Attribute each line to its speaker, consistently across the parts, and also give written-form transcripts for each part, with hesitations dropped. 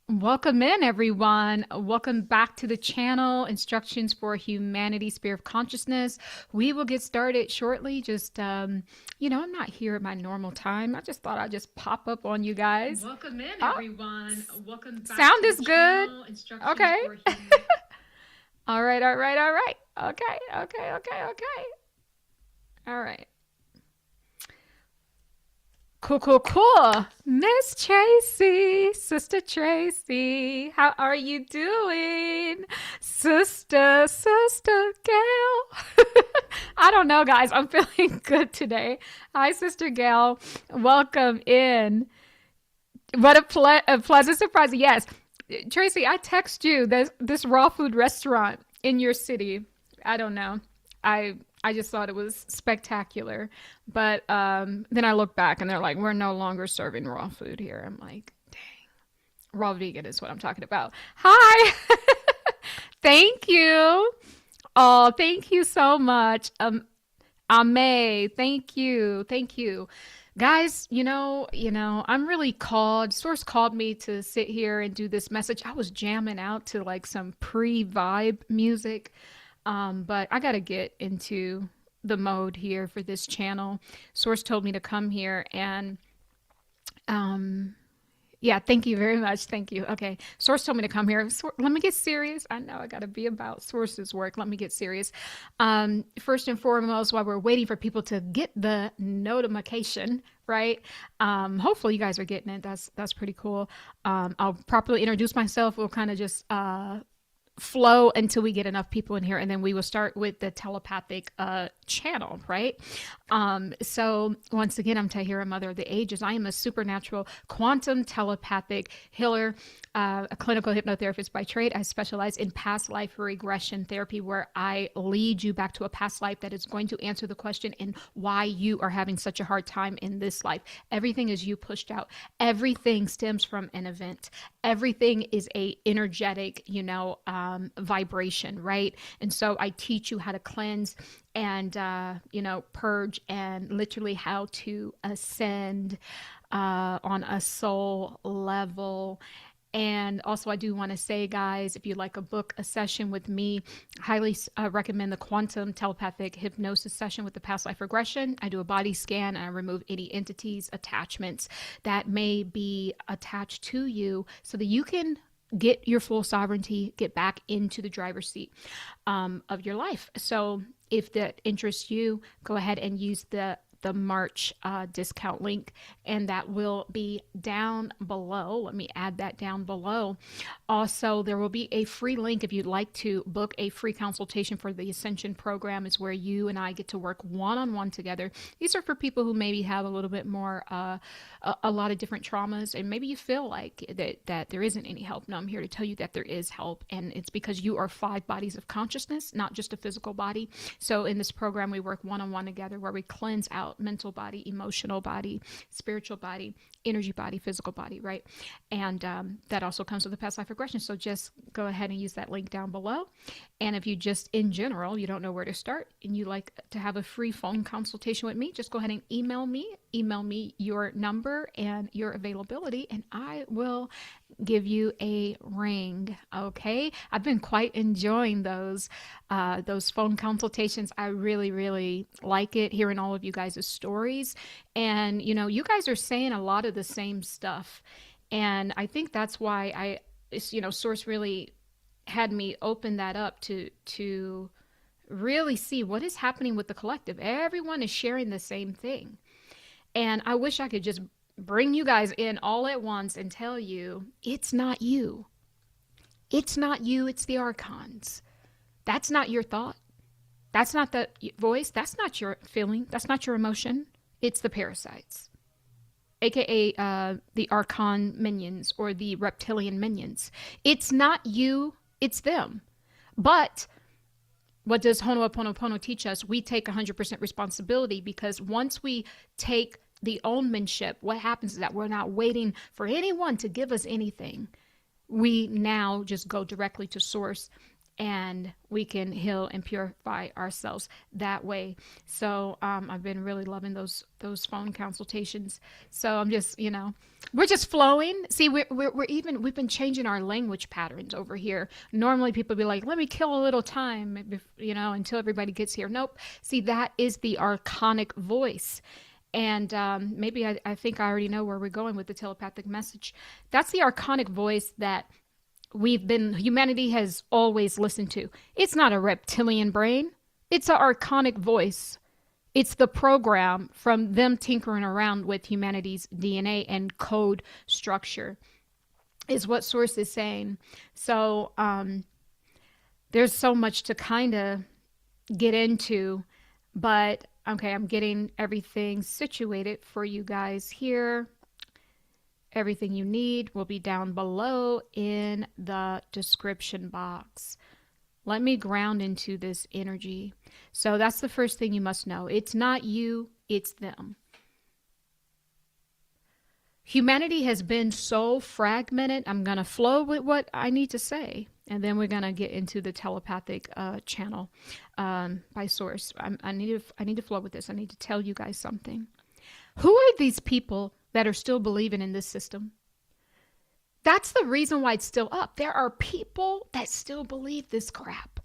Speaker 1: Welcome in, everyone. Welcome back to the channel, Instructions for Humanity, Spirit of Consciousness. We will get started shortly. I'm not here at my normal time. I just thought I'd just pop up on you guys. Welcome in, everyone. Welcome back sound to is the good. Channel, Instructions okay. For Humanity. All right, all right, all right. Okay. All right. Cool. Miss Tracy, Sister Tracy, how are you doing? Sister Gail. I don't know, guys. I'm feeling good today. Hi, Sister Gail. Welcome in. What a pleasant surprise. Yes. Tracy, I text you this raw food restaurant in your city. I don't know. I just thought it was spectacular. But then I look back and they're like, we're no longer serving raw food here. I'm like, dang. Raw vegan is what I'm talking about. Hi. Thank you. Oh, thank you so much. Ame, thank you. Guys, I'm really called. Source called me to sit here and do this message. I was jamming out to like some pre-vibe music. But I got to get into the mode here for this channel. Source told me to come here and, yeah, thank you very much. Thank you. Okay. Source told me to come here. Let me get serious. I know I got to be about Source's work. Let me get serious. First and foremost, while we're waiting for people to get the notification, right? Hopefully you guys are getting it. That's pretty cool. I'll properly introduce myself. We'll kind of just, flow until we get enough people in here, and then we will start with the telepathic channel, right? So once again, I'm Tahirah, Mother of the Ages. I am a supernatural quantum telepathic healer, a clinical hypnotherapist by trade. I specialize in past life regression therapy, where I lead you back to a past life that is going to answer the question in why you are having such a hard time in this life. Everything is you pushed out. Everything stems from an event. Everything is a energetic, vibration, right? And so I teach you how to cleanse and, purge, and literally how to ascend on a soul level. And also, I do want to say, guys, if you'd like to book a session with me, highly recommend the quantum telepathic hypnosis session with the past life regression. I do a body scan and I remove any entities, attachments that may be attached to you so that you can get your full sovereignty, get back into the driver's seat of your life. So if that interests you, go ahead and use the March discount link, and that will be down below. Let me add that down below. Also, there will be a free link if you'd like to book a free consultation for the Ascension program. Is where you and I get to work one-on-one together. These are for people who maybe have a little bit more, a lot of different traumas, and maybe you feel like that there isn't any help. No, I'm here to tell you that there is help, and it's because you are 5 bodies of consciousness, not just a physical body. So in this program, we work one-on-one together, where we cleanse out mental body, emotional body, spiritual body, energy body, physical body, right? And that also comes with the past life regression. So just go ahead and use that link down below. And if you just, in general, you don't know where to start and you like to have a free phone consultation with me, just go ahead and email me your number and your availability, and I will give you a ring. Okay. I've been quite enjoying those phone consultations. I really like it, hearing all of you guys' stories. And, you guys are saying a lot of the same stuff. And I think that's why Source really had me open that up to really see what is happening with the collective. Everyone is sharing the same thing. And I wish I could just bring you guys in all at once and tell you, it's not you. It's not you, it's the archons. That's not your thought. That's not the voice. That's not your feeling. That's not your emotion. It's the parasites, aka the archon minions or the reptilian minions. It's not you, it's them. But what does Ho'oponopono teach us? We take 100% responsibility, because once we take the ownership, what happens is that we're not waiting for anyone to give us anything. We now just go directly to Source and we can heal and purify ourselves that way. So I've been really loving those phone consultations. So I'm just, we're just flowing. See, we've been changing our language patterns over here. Normally people be like, let me kill a little time, until everybody gets here. Nope. See, that is the archonic voice. And maybe I think I already know where we're going with the telepathic message. That's the archonic voice that humanity has always listened to. It's not a reptilian brain. It's an archonic voice. It's the program from them tinkering around with humanity's DNA and code structure, is what Source is saying. So there's so much to kind of get into, but okay, I'm getting everything situated for you guys here. Everything you need will be down below in the description box. Let me ground into this energy. So that's the first thing you must know. It's not you, it's them. Humanity has been so fragmented. I'm going to flow with what I need to say, and then we're going to get into the telepathic channel by Source. I need to flow with this. I need to tell you guys something. Who are these people that are still believing in this system? That's the reason why it's still up. There are people that still believe this crap.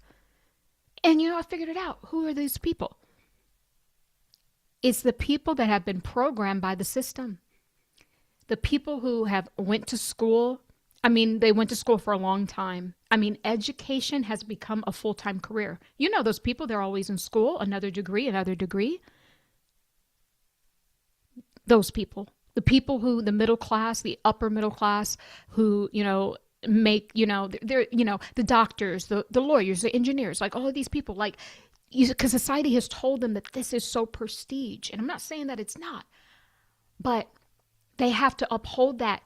Speaker 1: And I figured it out. Who are these people? It's the people that have been programmed by the system. The people who have went to school. I mean, they went to school for a long time. I mean, education has become a full-time career. Those people, they're always in school, another degree, another degree. Those people. The people who, the middle class, the upper middle class, who, make, they're, the doctors, the lawyers, the engineers, like all of these people, like, because society has told them that this is so prestige. And I'm not saying that it's not, but they have to uphold that.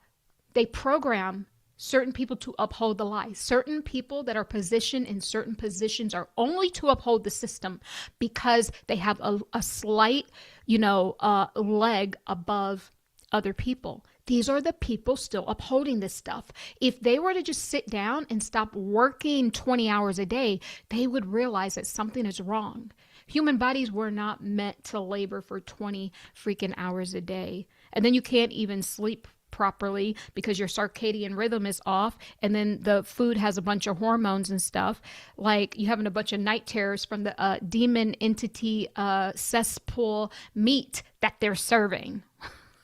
Speaker 1: They program certain people to uphold the lie. Certain people that are positioned in certain positions are only to uphold the system because they have a slight, leg above other people. These are the people still upholding this stuff. If they were to just sit down and stop working 20 hours a day, they would realize that something is wrong. Human bodies were not meant to labor for 20 freaking hours a day. And then you can't even sleep properly because your circadian rhythm is off, and then the food has a bunch of hormones and stuff, like you having a bunch of night terrors from the demon entity cesspool meat that they're serving.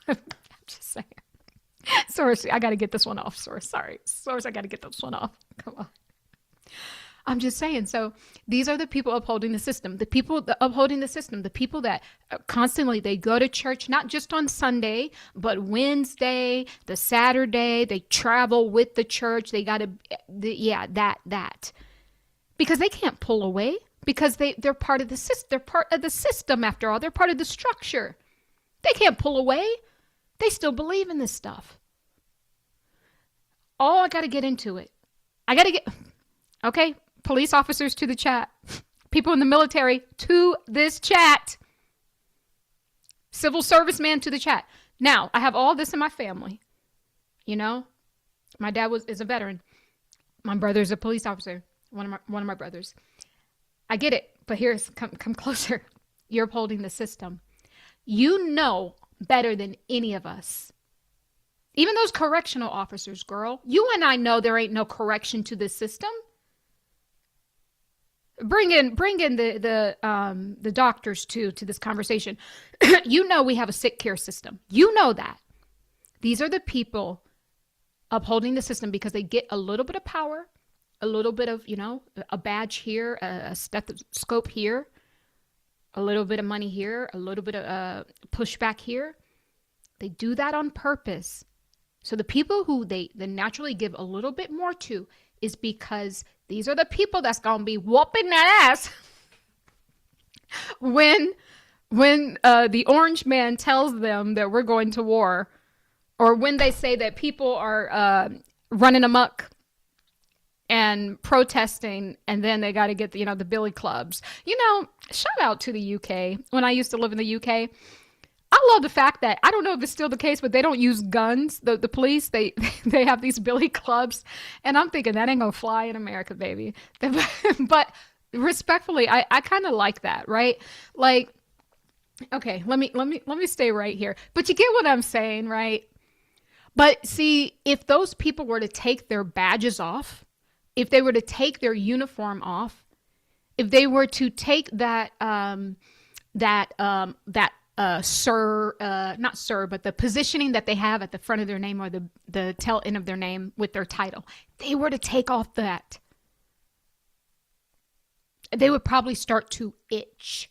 Speaker 1: I'm just saying. Source, I got to get this one off. Source, I got to get this one off. Come on. I'm just saying. So these are the people upholding the system. The people upholding the system. The people that constantly, they go to church, not just on Sunday, but Wednesday, the Saturday. They travel with the church. They got to, that. Because they can't pull away. Because they're part of the system. They're part of the system after all. They're part of the structure. They can't pull away. They still believe in this stuff. Oh, I got to get into it. Okay, police officers to the chat. People in the military to this chat. Civil serviceman to the chat. Now, I have all this in my family. My dad is a veteran. My brother's a police officer. One of my brothers. I get it, but come closer. You're upholding the system. You know better than any of us. Even those correctional officers, girl. You and I know there ain't no correction to this system. Bring in the doctors to this conversation. We have a sick care system. You know that. These are the people upholding the system because they get a little bit of power, a little bit of, a badge here, a stethoscope here, a little bit of money here, a little bit of pushback here. They do that on purpose. So the people who they naturally give a little bit more to is because these are the people that's going to be whooping that ass when the orange man tells them that we're going to war, or when they say that people are running amok and protesting, and then they got to get the billy clubs. Shout out to the UK. When I used to live in the UK, I love the fact that I don't know if it's still the case, but they don't use guns. The police, they they have these billy clubs, and I'm thinking that ain't gonna fly in America, baby. But respectfully, I kind of like that, right? Like, okay, let me stay right here. But you get what I'm saying, right? But see, if those people were to take their badges off, if they were to take their uniform off, if they were to take that sir, not sir, but the positioning that they have at the front of their name or the tail end of their name with their title, they were to take off that, they would probably start to itch.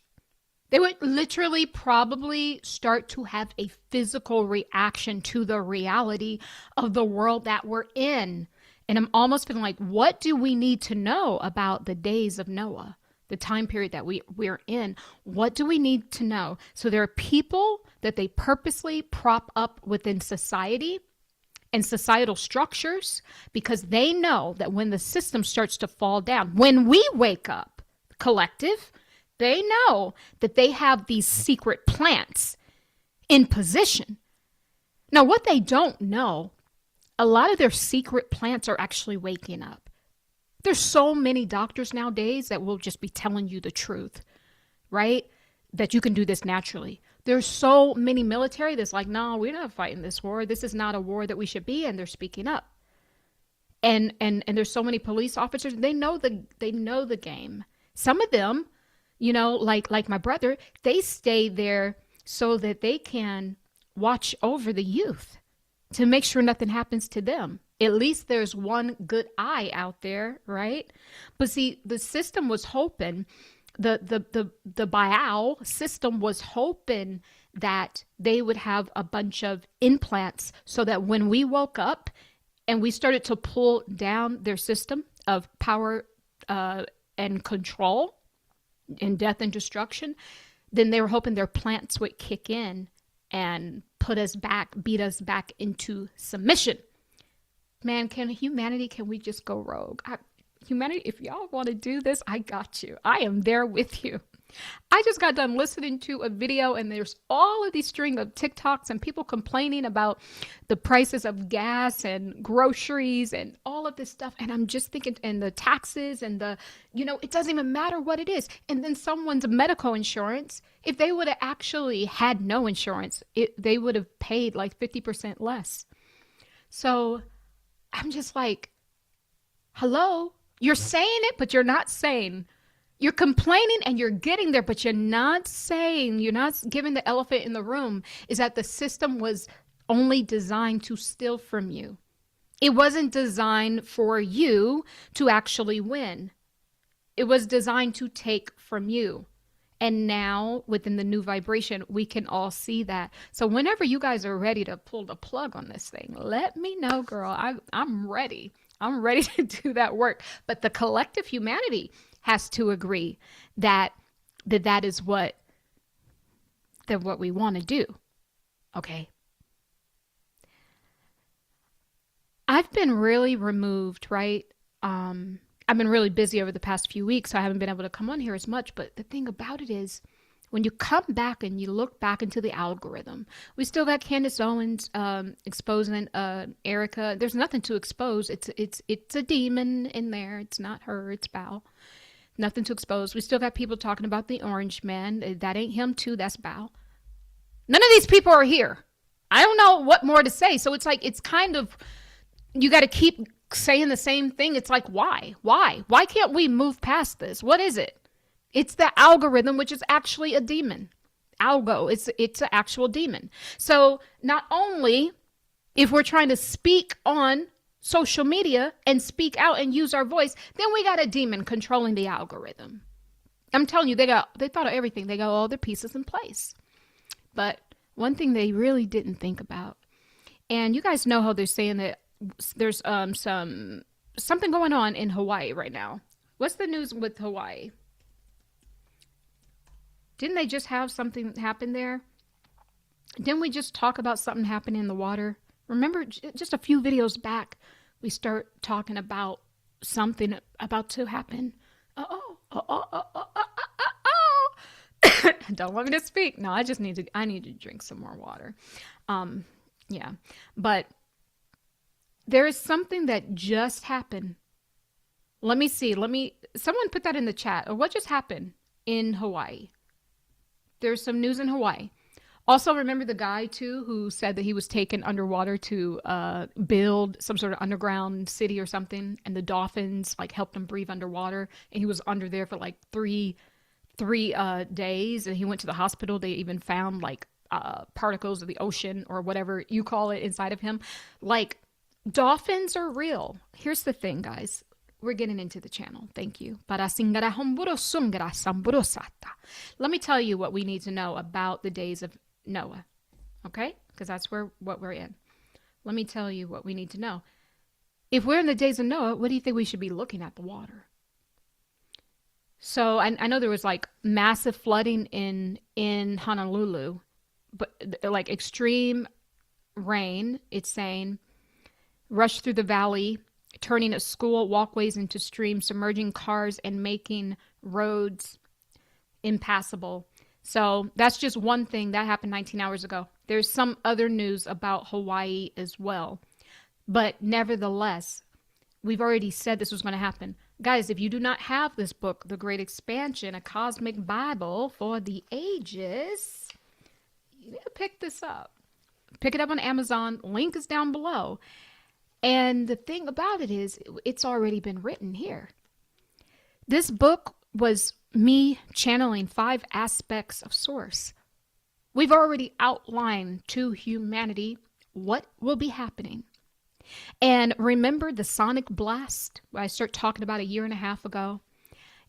Speaker 1: They would literally probably start to have a physical reaction to the reality of the world that we're in. And I'm almost feeling like, what do we need to know about the days of Noah, the time period that we're in? What do we need to know? So there are people that they purposely prop up within society and societal structures because they know that when the system starts to fall down, when we wake up, collective, they know that they have these secret plants in position. Now, what they don't know, a lot of their secret plants are actually waking up. There's so many doctors nowadays that will just be telling you the truth, right? That you can do this naturally. There's so many military that's like, no, we're not fighting this war. This is not a war that we should be in. They're speaking up. And there's so many police officers. They know the game. Some of them, like my brother, they stay there so that they can watch over the youth to make sure nothing happens to them. At least there's one good eye out there, right? But see, the system was hoping, the Baal system was hoping that they would have a bunch of implants so that when we woke up and we started to pull down their system of power and control and death and destruction, then they were hoping their plants would kick in and beat us back into submission. Man, can we just go rogue? Humanity, if y'all want to do this, I got you. I am there with you. I just got done listening to a video and there's all of these string of TikToks and people complaining about the prices of gas and groceries and all of this stuff. And I'm just thinking, and the taxes and it doesn't even matter what it is. And then someone's medical insurance, if they would have actually had no insurance, they would have paid like 50% less. So I'm just like, hello, you're saying it, but you're not saying. You're complaining and you're getting there, but you're not giving the elephant in the room is that the system was only designed to steal from you. It wasn't designed for you to actually win. It was designed to take from you. And now within the new vibration, we can all see that. So whenever you guys are ready to pull the plug on this thing, let me know, girl. I'm ready. I'm ready to do that work. But the collective humanity has to agree that is what we want to do. Okay. I've been really removed, right? I've been really busy over the past few weeks, so I haven't been able to come on here as much. But the thing about it is, when you come back and you look back into the algorithm, we still got Candace Owens exposing Erica. There's nothing to expose. It's a demon in there. It's not her. It's Bao. Nothing to expose. We still got people talking about the Orange Man. That ain't him too. That's Bao. None of these people are here. I don't know what more to say. So it's like, it's kind of, you got to keep saying the same thing. It's like, why? Why can't we move past this? What is it? It's the algorithm, which is actually a demon. Algo, it's an actual demon. So not only if we're trying to speak on social media and speak out and use our voice, then we got a demon controlling the algorithm. I'm telling you, they thought of everything. They got all their pieces in place. But one thing they really didn't think about, and you guys know how they're saying that there's something going on in Hawaii right now. What's the news with Hawaii? Didn't they just have something happen there? Didn't we just talk about something happening in the water? Remember, just a few videos back, we start talking about something about to happen. Don't want me to speak. No, I need to drink some more water. Yeah. But there is something that just happened. Let me see. Someone put that in the chat. Or what just happened in Hawaii? There's some news in Hawaii. Also, remember the guy too who said that he was taken underwater to build some sort of underground city or something, and the dolphins like helped him breathe underwater, and he was under there for like three days, and he went to the hospital. They even found like particles of the ocean or whatever you call it inside of him. Like, dolphins are real. Here's the thing, guys. We're getting into the channel. Thank you. Let me tell you what we need to know about the days of Noah. Okay? Because that's what we're in. Let me tell you what we need to know. If we're in the days of Noah, what do you think we should be looking at? The water. So I know there was like massive flooding in Honolulu, but like extreme rain, it's saying, rushed through the valley, turning school walkways into streams, submerging cars, and making roads impassable. So that's just one thing that happened 19 hours ago. There's some other news about Hawaii as well. But nevertheless, we've already said this was going to happen. Guys, if you do not have this book, The Great Expansion, a cosmic Bible for the ages, you need to pick this up. Pick it up on Amazon. Link is down below. And the thing about it is, it's already been written here. This book was me channeling 5 aspects of source. We've already outlined to humanity what will be happening. And remember the sonic blast I started talking about a year and a half ago,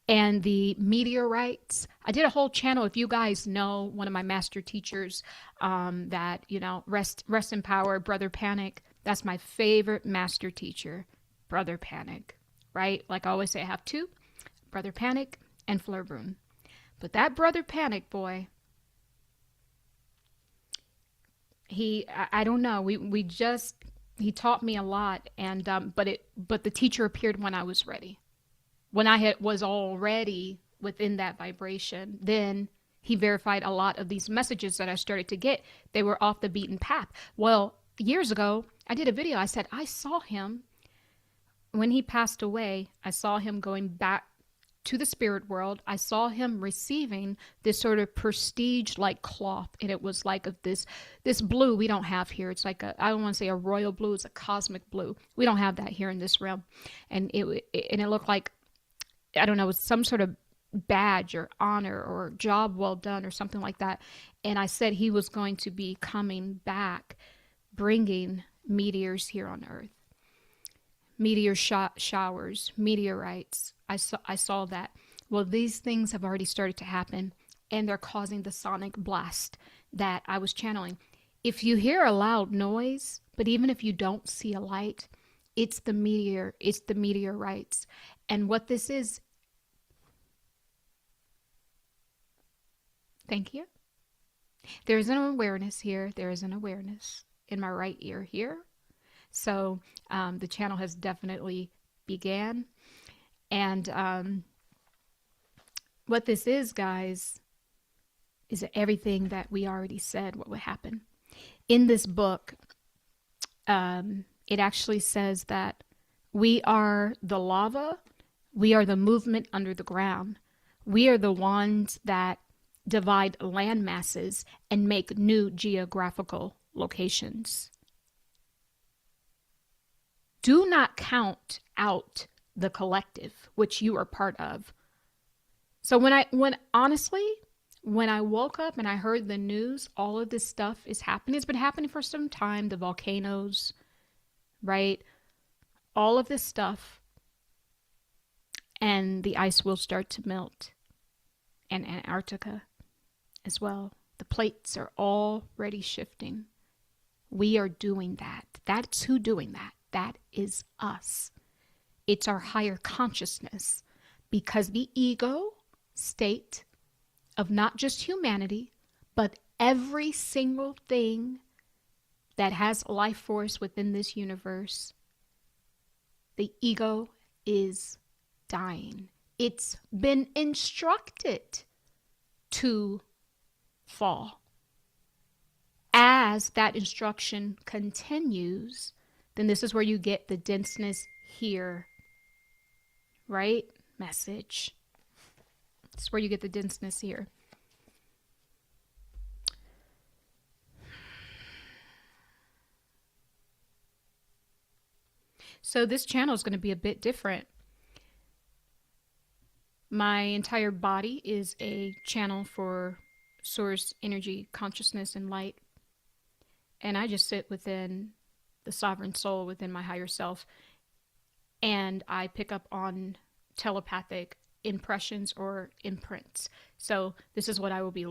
Speaker 1: and the meteorites. I did a whole channel. If you guys know one of my master teachers, that, you know, rest in power, Brother Panic. That's my favorite master teacher, Brother Panic, right? Like I always say, I have 2, Brother Panic and Fleur Brune. But that Brother Panic boy, I don't know. He taught me a lot, and but the teacher appeared when I was ready. When I was already within that vibration, then he verified a lot of these messages that I started to get. They were off the beaten path. Well, years ago, I did a video. I said, I saw him when he passed away. I saw him going back to the spirit world. I saw him receiving this sort of prestige like cloth, and it was like of this blue we don't have here. It's like I don't want to say a royal blue, it's a cosmic blue. We don't have that here in this realm. And it looked like, I don't know, it was some sort of badge or honor or job well done or something like that. And I said he was going to be coming back, bringing meteors here on Earth. Meteor showers, meteorites. I saw that. Well, these things have already started to happen, and they're causing the sonic blast that I was channeling. If you hear a loud noise, but even if you don't see a light, it's the meteorites. And what this is, thank you. There is an awareness here. There is an awareness in my right ear here. So the channel has definitely began. And what this is, guys, is everything that we already said what would happen. In this book, it actually says that we are the lava. We are the movement under the ground. We are the ones that divide land masses and make new geographical locations. Do not count out the collective, which you are part of. So when I woke up and I heard the news, all of this stuff is happening. It's been happening for some time. The volcanoes, right? All of this stuff. And the ice will start to melt. And Antarctica as well. The plates are already shifting. We are doing that. That's who doing that. That is us. It's our higher consciousness, because the ego state of not just humanity, but every single thing that has life force within this universe, the ego is dying. It's been instructed to fall. As that instruction continues, then this is where you get the denseness here, right? Message. This is where you get the denseness here. So this channel is going to be a bit different. My entire body is a channel for source, energy, consciousness, and light. And I just sit within the sovereign soul, within my higher self. And I pick up on telepathic impressions or imprints. So this is what I will be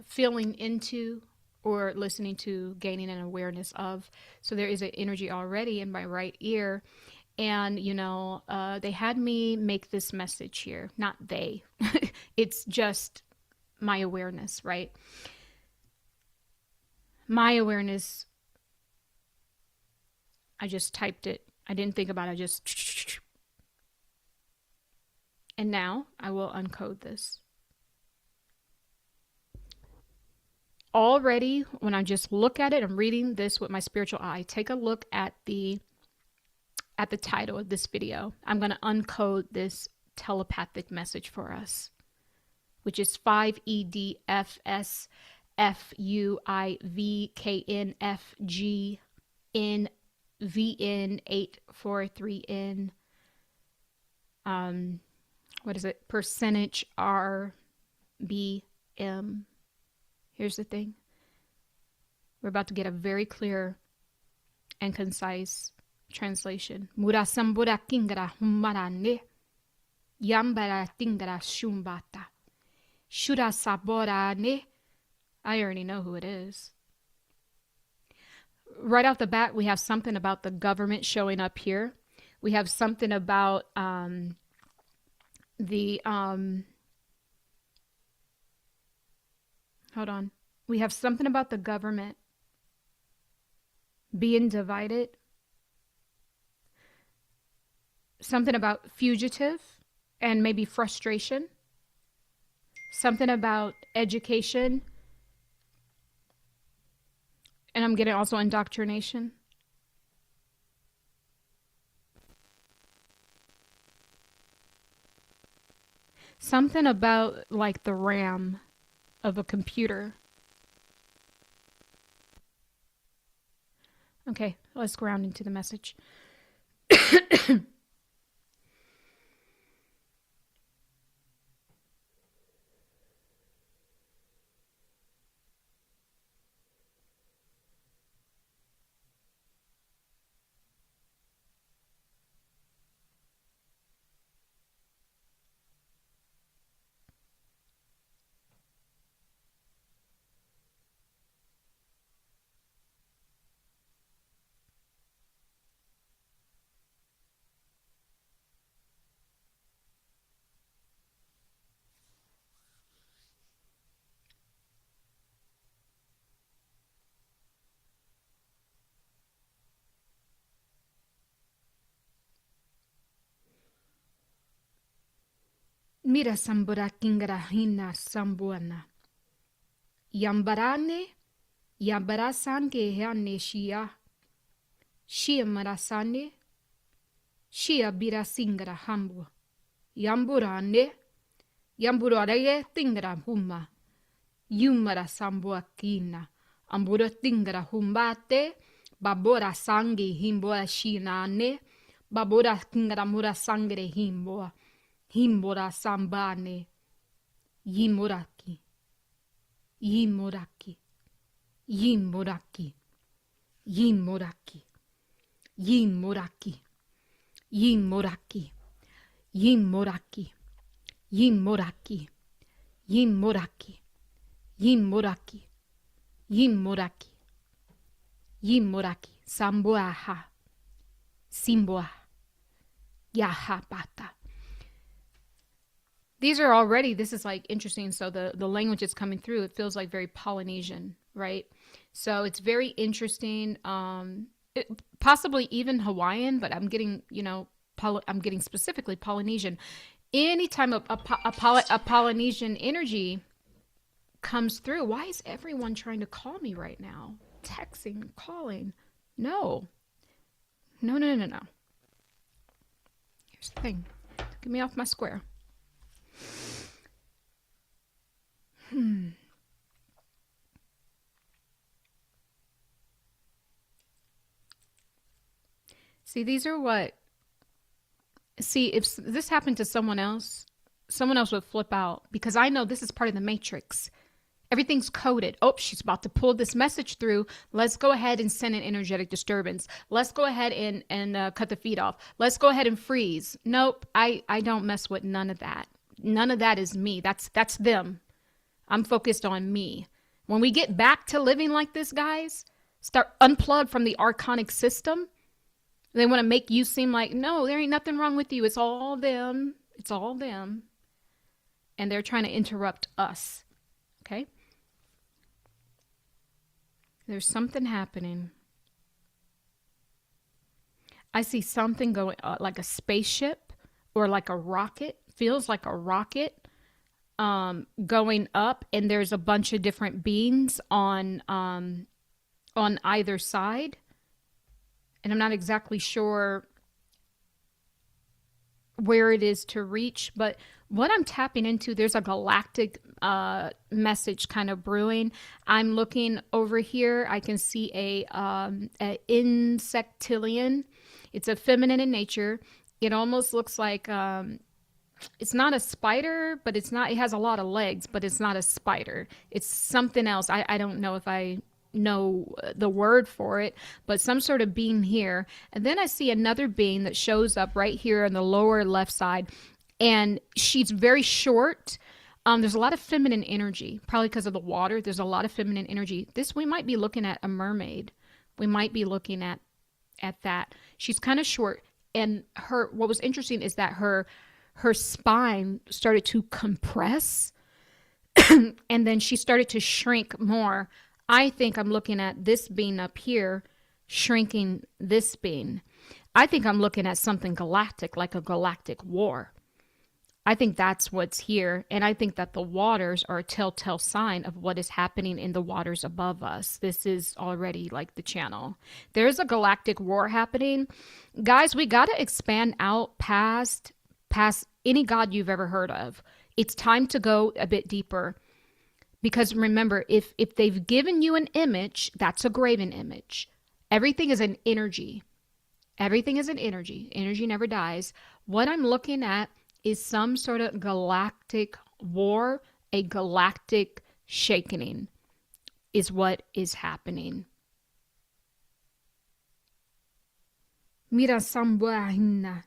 Speaker 1: feeling into or listening to, gaining an awareness of. So there is an energy already in my right ear. And, you know, they had me make this message here. Not they. It's just my awareness, right? My awareness, I just typed it. I didn't think about it. I just... And now I will uncode this. Already, when I just look at it, I'm reading this with my spiritual eye. Take a look at the title of this video. I'm going to uncode this telepathic message for us, which is 5edfsfuivknfgnvn843n. What is it? Percentage RBM. Here's the thing. We're about to get a very clear and concise translation. Murasambura kingara humarane. Yambara tingara shumbata. Shura saborane. I already know who it is. Right off the bat, we have something about the government showing up here. We have something about hold on. We have something about the government being divided. Something about fugitive and maybe frustration. Something about education. And I'm getting also indoctrination. Something about like the RAM of a computer. Okay, let's ground into the message. Mira sambura kingara hina sambuana. Yambarane, yambarasange hane shia. Shia marasane, shia birasingara hambu. Yamburane, yamburare tingara huma. Yumara sambua kina. Ambura tingara humbate, babora sangi himbora shinane, babora kingara mura sangre himboa. Himbora sambane, yimoraki, yimoraki, yimoraki, yimoraki, yimoraki, yimoraki, yimoraki, yimoraki, yimoraki, yimoraki, yimoraki, yimoraki, samboaha, simboa, yahapata. These are already, this is like interesting. So the language is coming through. It feels like very Polynesian, right? So it's very interesting. Possibly even Hawaiian, but I'm getting, you know, I'm getting specifically Polynesian. Anytime a Polynesian energy comes through. Why is everyone trying to call me right now? Texting, calling. No. No, no, no, no, no. Here's the thing. Get me off my square. See, these are what... See, if this happened to someone else would flip out, because I know this is part of the matrix. Everything's coded. Oh, she's about to pull this message through. Let's go ahead and send an energetic disturbance. Let's go ahead and cut the feed off. Let's go ahead and freeze. Nope, I don't mess with none of that. None of that is me. That's them. I'm focused on me. When we get back to living like this, guys, start unplug from the archonic system. They want to make you seem like, no, there ain't nothing wrong with you. It's all them. It's all them. And they're trying to interrupt us. Okay? There's something happening. I see something going, like a spaceship or like a rocket. Feels like a rocket going up, and there's a bunch of different beings on either side. And I'm not exactly sure where it is to reach, but what I'm tapping into, there's a galactic message kind of brewing. I'm looking over here. I can see a insectilian. It's a feminine in nature. It almost looks like it's not a spider, but it's not. It has a lot of legs, but it's not a spider. It's something else. I don't know if I know the word for it, but some sort of being here. And then I see another being that shows up right here on the lower left side, and she's very short. There's a lot of feminine energy, probably because of the water. There's a lot of feminine energy. We might be looking at a mermaid. We might be looking at that. She's kind of short, and what was interesting is that her spine started to compress, and then she started to shrink more. I think I'm looking at this being up here shrinking this being. I think I'm looking at something galactic, like a galactic war. I think that's what's here. And I think that the waters are a telltale sign of what is happening in the waters above us. This is already like the channel. There's a galactic war happening. Guys, we got to expand out past any god you've ever heard of. It's time to go a bit deeper. Because remember, if they've given you an image, that's a graven image. Everything is an energy. Everything is an energy. Energy never dies. What I'm looking at is some sort of galactic war, a galactic shakening is what is happening. Mira sambura hinna.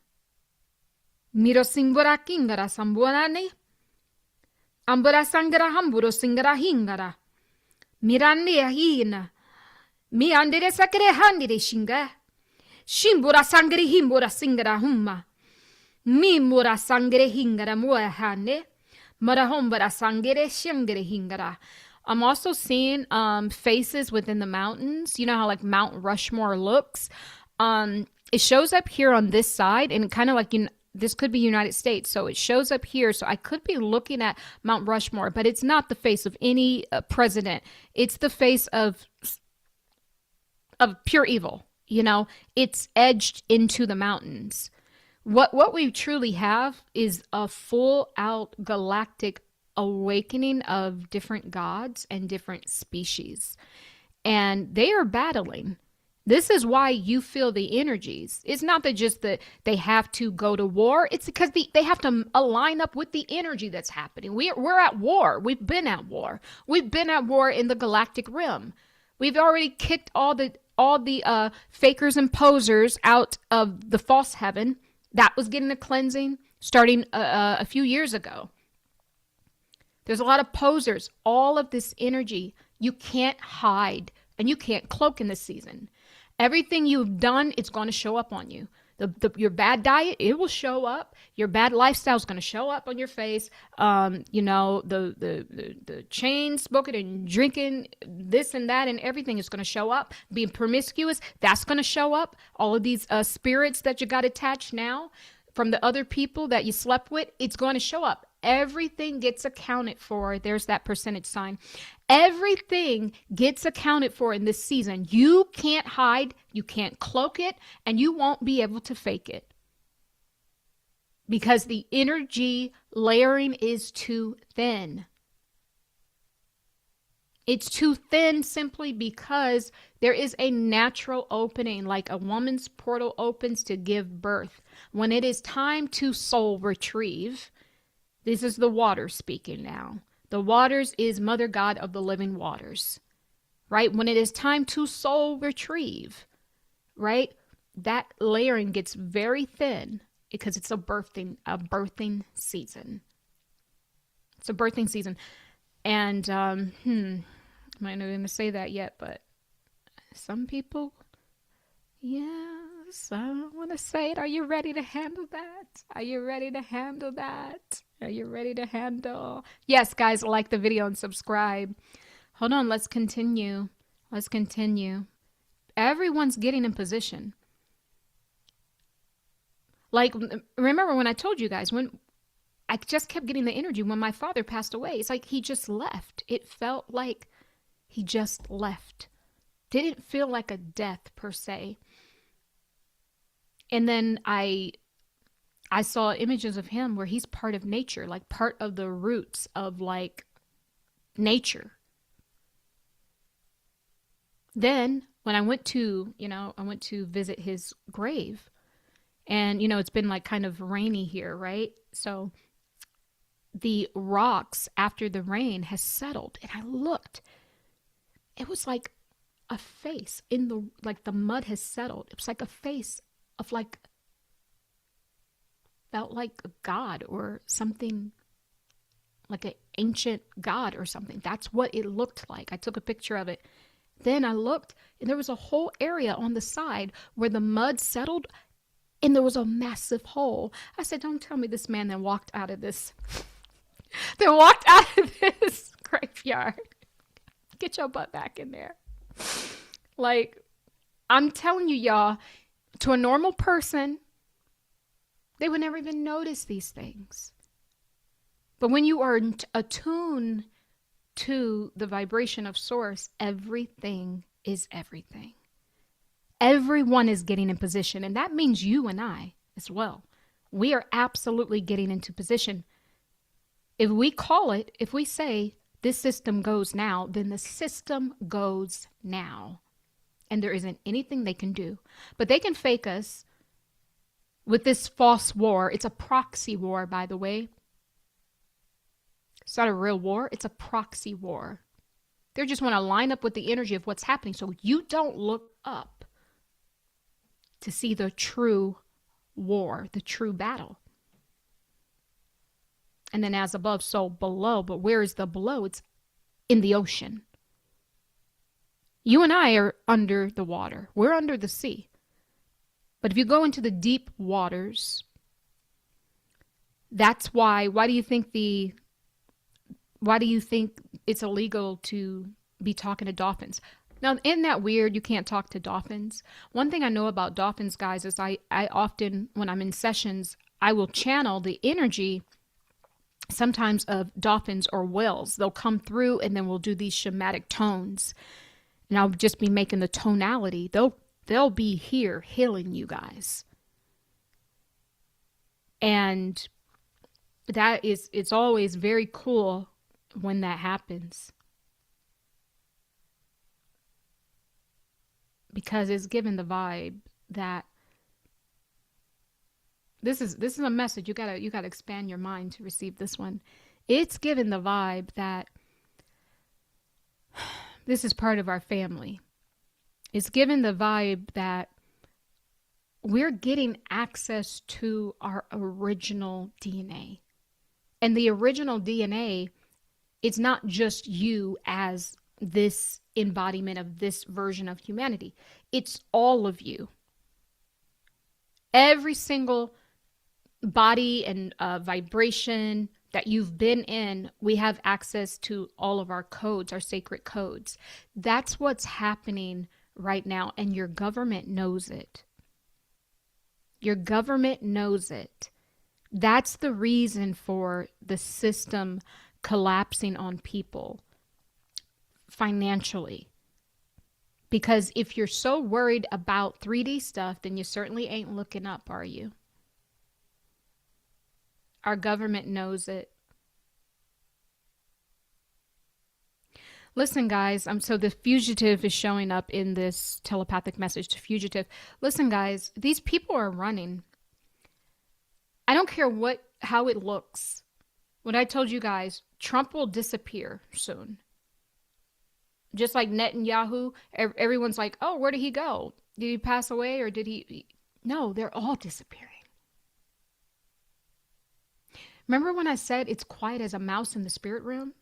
Speaker 1: Miro singura kingara samburani. Ambura sangara hamburo singara hingara. Mirandi ahina. Mi andere sakere handire shinga. Shimbura sangre himbura singara humma. Mi mura sangre hingara muahane. Marahombara sangre shingere hingara. I'm also seeing faces within the mountains. You know how like Mount Rushmore looks? It shows up here on this side, and kind of like this could be United States, so it shows up here. So I could be looking at Mount Rushmore, but it's not the face of any president. It's the face of pure evil. You know, it's edged into the mountains. What we truly have is a full out galactic awakening of different gods and different species, and they are battling. This is why you feel the energies. It's not that just that they have to go to war. It's because they have to align up with the energy that's happening. We're at war. We've been at war. We've been at war in the galactic realm. We've already kicked all the fakers and posers out of the false heaven. That was getting a cleansing starting a few years ago. There's a lot of posers. All of this energy you can't hide and you can't cloak in this season. Everything you've done, it's going to show up on you. Your bad diet, it will show up. Your bad lifestyle is going to show up on your face. You know, the chain smoking and drinking, this and that and everything is going to show up. Being promiscuous, that's going to show up. All of these spirits that you got attached now from the other people that you slept with, it's going to show up. Everything gets accounted for. There's that percentage sign. Everything gets accounted for in this season. You can't hide, you can't cloak it, and you won't be able to fake it. Because the energy layering is too thin. It's too thin simply because there is a natural opening, like a woman's portal opens to give birth. When it is time to soul retrieve, this is the water speaking now. The waters is Mother God of the living waters, right? When it is time to soul retrieve, right? That layering gets very thin because it's a birthing season. It's a birthing season. And, I'm not going to say that yet, but some people, yes, I don't want to say it. Are you ready to handle that? Are you ready to handle that? Are you ready to handle? Yes, guys, like the video and subscribe. Hold on, let's continue. Let's continue. Everyone's getting in position. Like, remember when I told you guys, when I just kept getting the energy when my father passed away. It's like he just left. It felt like he just left. Didn't feel like a death per se. And then I saw images of him where he's part of nature, like part of the roots of like nature. Then when I went to visit his grave, and it's been like kind of rainy here, right? So the rocks after the rain has settled, and I looked. It was like a face in the mud has settled. It was like a face of felt like a god or something, like an ancient god or something. That's what it looked like. I took a picture of it. Then I looked, and there was a whole area on the side where the mud settled, and there was a massive hole. I said, don't tell me this man then walked out of this graveyard. Get your butt back in there. Like, I'm telling you, y'all, to a normal person, they would never even notice these things. But when you are attuned to the vibration of source, everything is everything. Everyone is getting in position, and that means you and I as well. We are absolutely getting into position. If we call it, if we say, this system goes now, then the system goes now. And there isn't anything they can do. But they can fake us with this false war. It's a proxy war, by the way. It's not a real war. It's a proxy war. They just want to line up with the energy of what's happening so you don't look up to see the true war, the true battle. And then as above, so below. But where is the below? It's in the ocean. You and I are under the water. We're under the sea. But if you go into the deep waters, that's why do you think it's illegal to be talking to dolphins? Now, isn't that weird? You can't talk to dolphins. One thing I know about dolphins, guys, is I often, when I'm in sessions, I will channel the energy sometimes of dolphins or whales. They'll come through, and then we'll do these shamanic tones. And I'll just be making the tonality. They'll be here healing you guys. And it's always very cool when that happens. Because it's given the vibe that this is a message. You gotta expand your mind to receive this one. It's given the vibe that this is part of our family. It's given the vibe that we're getting access to our original DNA. And the original DNA, it's not just you as this embodiment of this version of humanity. It's all of you. Every single body and vibration that you've been in, we have access to all of our codes, our sacred codes. That's what's happening right now, and your government knows it. Your government knows it. That's the reason for the system collapsing on people financially. Because if you're so worried about 3D stuff, then you certainly ain't looking up, are you? Our government knows it. Listen, guys, so the fugitive is showing up in this telepathic message to fugitive. Listen, guys, these people are running. I don't care how it looks. What I told you guys, Trump will disappear soon. Just like Netanyahu, everyone's like, oh, where did he go? Did he pass away or did he? No, they're all disappearing. Remember when I said it's quiet as a mouse in the spirit room?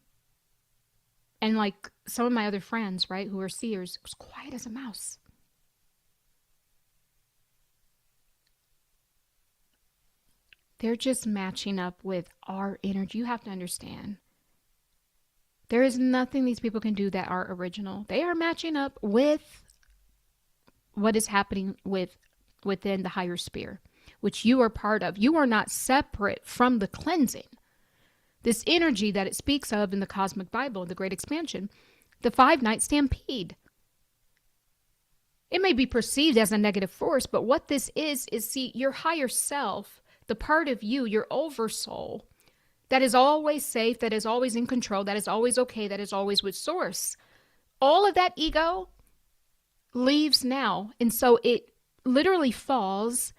Speaker 1: And like some of my other friends, right, who are seers, it was quiet as a mouse. They're just matching up with our energy. You have to understand. There is nothing these people can do that are original. They are matching up with what is happening within the higher sphere, which you are part of. You are not separate from the cleansing. This energy that it speaks of in the Cosmic Bible, the Great Expansion, the 5-night stampede. It may be perceived as a negative force, but what this is see, your higher self, the part of you, your oversoul, that is always safe, that is always in control, that is always okay, that is always with source. All of that ego leaves now. And so it literally falls,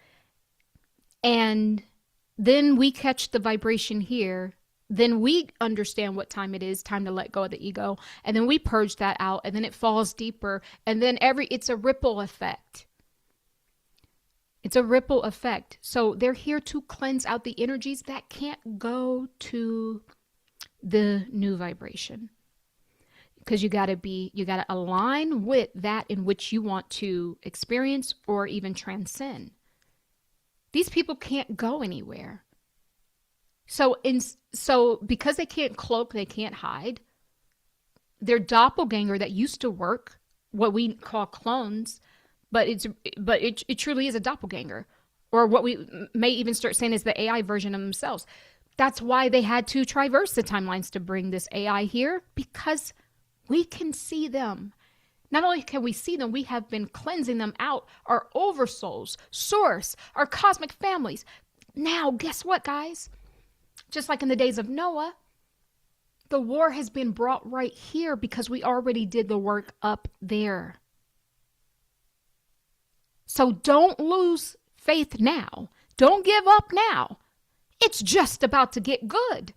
Speaker 1: and then we catch the vibration here. Then we understand what time it is, time to let go of the ego. And then we purge that out, and then it falls deeper. And then it's a ripple effect. It's a ripple effect. So they're here to cleanse out the energies that can't go to the new vibration. Because you got to align with that in which you want to experience or even transcend. These people can't go anywhere. So because they can't cloak, they can't hide. Their doppelganger that used to work, what we call clones, but it truly is a doppelganger, or what we may even start saying is the AI version of themselves. That's why they had to traverse the timelines to bring this AI here, because we can see them. Not only can we see them, we have been cleansing them out, our oversouls, source, our cosmic families. Now, guess what, guys? Just like in the days of Noah, the war has been brought right here because we already did the work up there. So don't lose faith now. Don't give up now. It's just about to get good.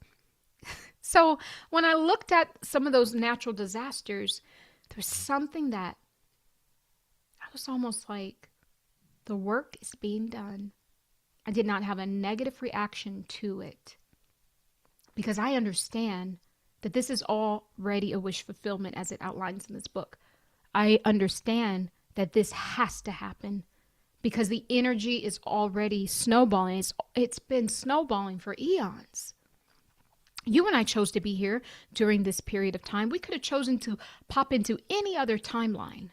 Speaker 1: So when I looked at some of those natural disasters, there's something that I was almost like, the work is being done. I did not have a negative reaction to it, because I understand that this is already a wish fulfillment as it outlines in this book. I understand that this has to happen because the energy is already snowballing. It's been snowballing for eons. You and I chose to be here during this period of time. We could have chosen to pop into any other timeline,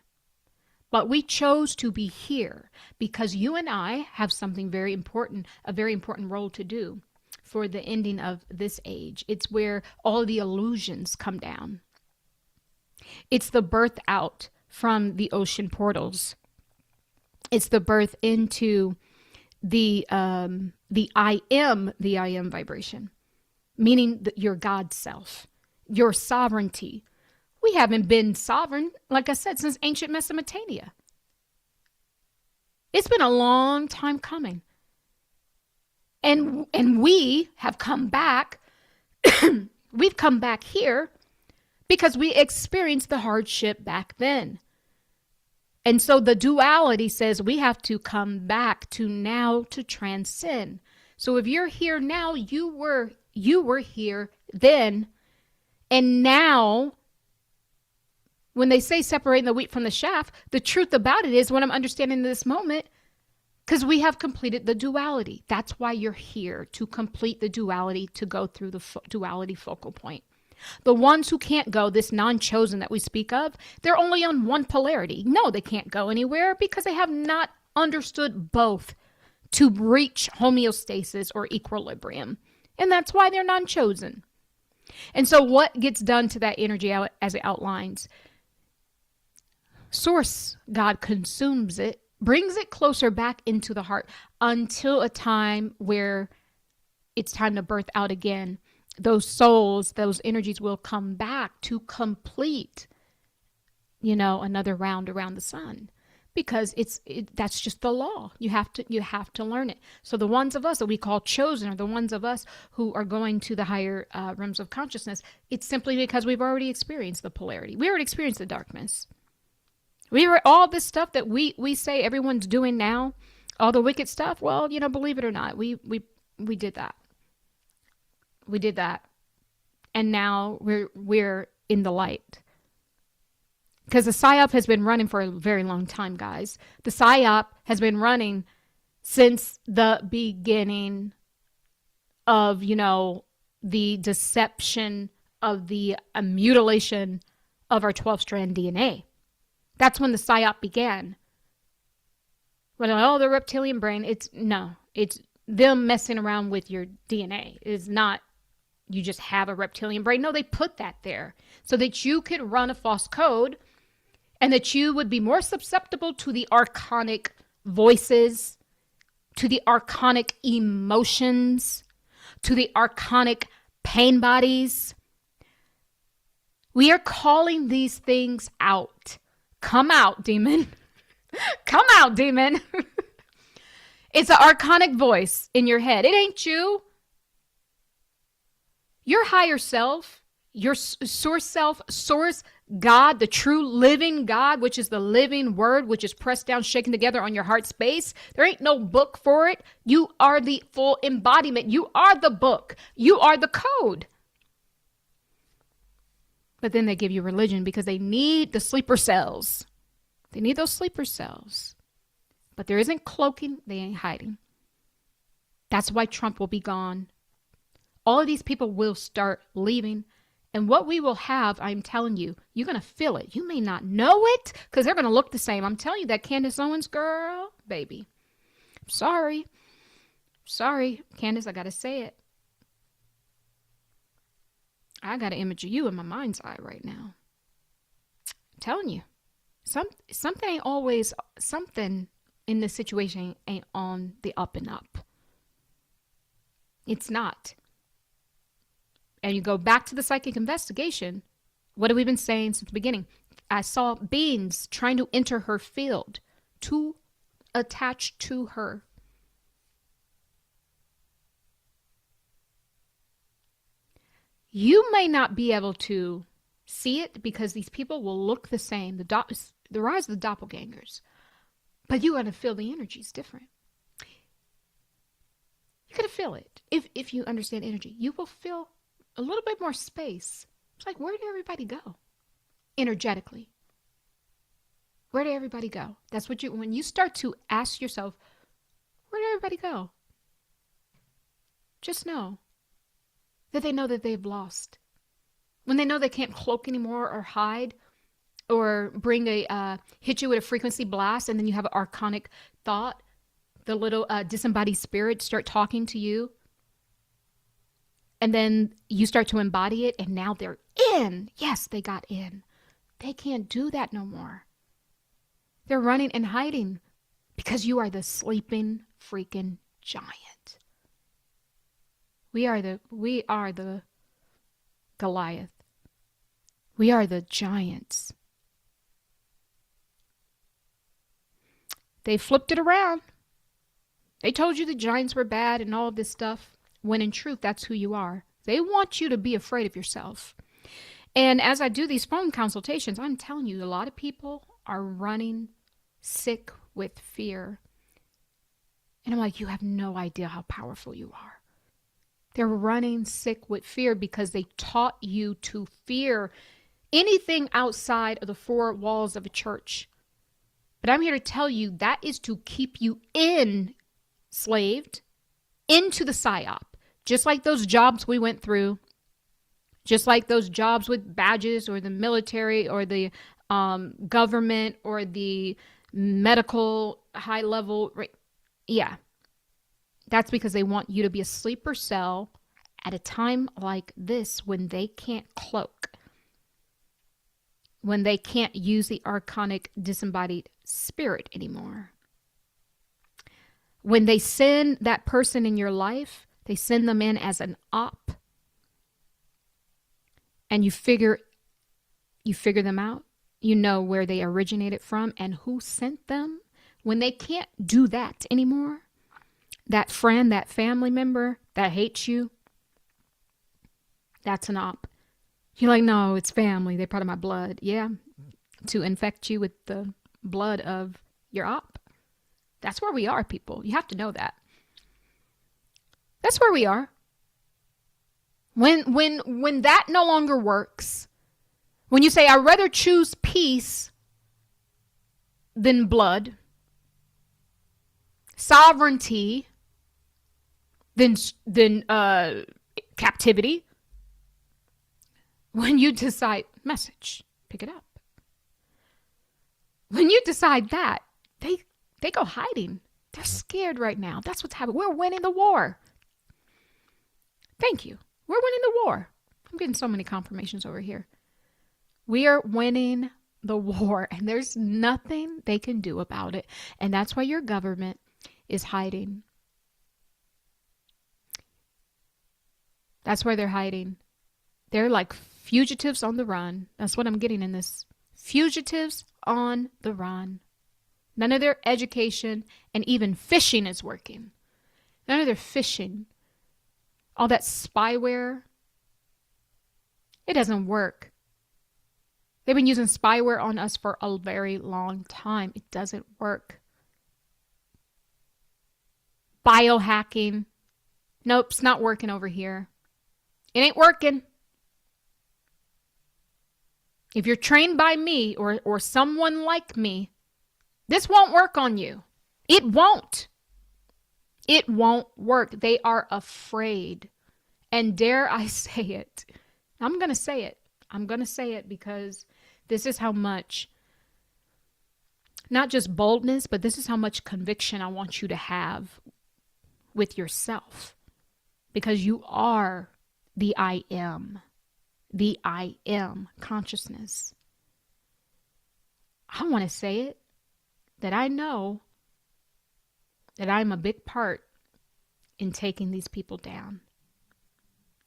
Speaker 1: but we chose to be here because you and I have something very important, a very important role to do for the ending of this age. It's where all the illusions come down. It's the birth out from the ocean portals. It's the birth into the I am vibration, meaning your God self, your sovereignty. We haven't been sovereign, like I said, since ancient Mesopotamia. It's been a long time coming. And we have come back. We've come back here because we experienced the hardship back then. And so the duality says we have to come back to now to transcend. So if you're here now, you were here then. And now, when they say separating the wheat from the chaff, the truth about it is what I'm understanding in this moment, because we have completed the duality. That's why you're here, to complete the duality, to go through the duality focal point. The ones who can't go, this non-chosen that we speak of, they're only on one polarity. No, they can't go anywhere because they have not understood both. to reach homeostasis or equilibrium. And that's why they're non-chosen. And so what gets done to that energy as it outlines? Source, God consumes it, brings it closer back into the heart until a time where it's time to birth out again. Those souls, those energies will come back to complete, another round around the sun, because that's just the law. You have to learn it. So the ones of us that we call chosen are the ones of us who are going to the higher realms of consciousness. It's simply because we've already experienced the polarity. We already experienced the darkness. We were all this stuff that we say everyone's doing now, all the wicked stuff. Well, believe it or not, we did that. We did that. And now we're in the light. Because the PSYOP has been running for a very long time, guys. The PSYOP has been running since the beginning of, the deception of the mutilation of our 12-strand DNA. That's when the PSYOP began. Well, the reptilian brain, it's them messing around with your DNA. It is not you just have a reptilian brain. No, they put that there so that you could run a false code and that you would be more susceptible to the archonic voices, to the archonic emotions, to the archonic pain bodies. We are calling these things out. Come out, demon. Come out, demon. It's an archonic voice in your head. It ain't you. Your higher self, your source self, source God, the true living God, which is the living word, which is pressed down, shaken together on your heart space. There ain't no book for it. You are the full embodiment. You are the book. You are the code. But then they give you religion because they need the sleeper cells. They need those sleeper cells. But there isn't cloaking. They ain't hiding. That's why Trump will be gone. All of these people will start leaving. And what we will have, I'm telling you, you're going to feel it. You may not know it because they're going to look the same. I'm telling you, that Candace Owens girl, baby. Sorry, Candace, I got to say it. I got an image of you in my mind's eye right now. I'm telling you, something ain't always, something in this situation ain't on the up and up. It's not. And you go back to the psychic investigation, what have we been saying since the beginning? I saw beings trying to enter her field, to attach to her. You may not be able to see it because these people will look the same, the rise of the doppelgangers, but you're going to feel the energies different. You're going to feel it. If you understand energy, you will feel a little bit more space. It's like, where did everybody go? Energetically. Where did everybody go? That's what when you start to ask yourself, where did everybody go? Just know that they know that they've lost. When they know they can't cloak anymore or hide or bring hit you with a frequency blast, and then you have an archonic thought, the little disembodied spirits start talking to you. And then you start to embody it, and now they're in. Yes, they got in. They can't do that no more. They're running and hiding because you are the sleeping freaking giant. We are the Goliath. We are the giants. They flipped it around. They told you the giants were bad and all of this stuff, when in truth, that's who you are. They want you to be afraid of yourself. And as I do these phone consultations, I'm telling you, a lot of people are running sick with fear. And I'm like, you have no idea how powerful you are. They're running sick with fear because they taught you to fear anything outside of the four walls of a church. But I'm here to tell you that is to keep you enslaved into the PSYOP. Just like those jobs we went through, just like those jobs with badges or the military or the government or the medical high level. Yeah. That's because they want you to be a sleeper cell at a time like this when they can't cloak, when they can't use the archonic disembodied spirit anymore. When they send that person in your life, they send them in as an op, and you figure them out. You know where they originated from and who sent them. When they can't do that anymore, that friend, that family member that hates you, that's an op. You're like, no, it's family. They're part of my blood. Yeah, to infect you with the blood of your op. That's where we are, people. You have to know that. That's where we are. When that no longer works, when you say, I'd rather choose peace than blood, sovereignty than captivity, when you decide, message, pick it up. When you decide that, they go hiding. They're scared right now. That's what's happening. We're winning the war. Thank you. We're winning the war. I'm getting so many confirmations over here. We are winning the war, and there's nothing they can do about it. And that's why your government is hiding. That's why they're hiding. They're like fugitives on the run. That's what I'm getting in this. Fugitives on the run. None of their education and even fishing is working. None of their fishing. All that spyware. It doesn't work. They've been using spyware on us for a very long time. It doesn't work. Biohacking. Nope, it's not working over here. It ain't working. If you're trained by me or someone like me, this won't work on you. It won't. It won't work. They are afraid. And dare I say it? I'm going to say it. I'm going to say it because this is how much, not just boldness, but this is how much conviction I want you to have with yourself. Because you are the I am. The I am consciousness. I want to say it, that I know that I'm a big part in taking these people down.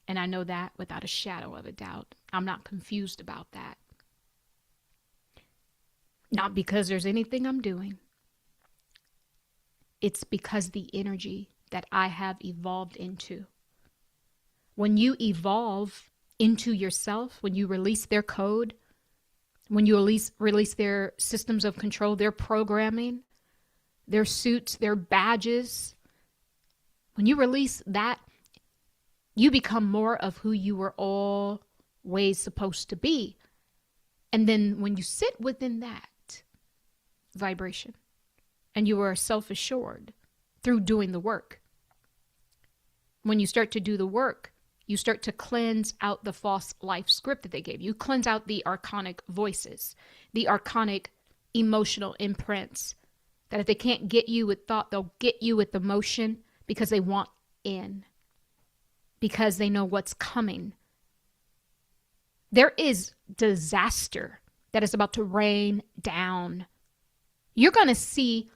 Speaker 1: And I know that without a shadow of a doubt. I'm not confused about that. Not because there's anything I'm doing. It's because the energy that I have evolved into. When you evolve into yourself, when you release their code, when you release their systems of control, their programming, their suits, their badges, when you release that, you become more of who you were always supposed to be. And then when you sit within that vibration and you are self-assured through doing the work, when you start to do the work, you start to cleanse out the false life script that they gave you. You cleanse out the archonic voices, the archonic emotional imprints, that if they can't get you with thought, they'll get you with emotion because they want in, because they know what's coming. There is disaster that is about to rain down. You're going to see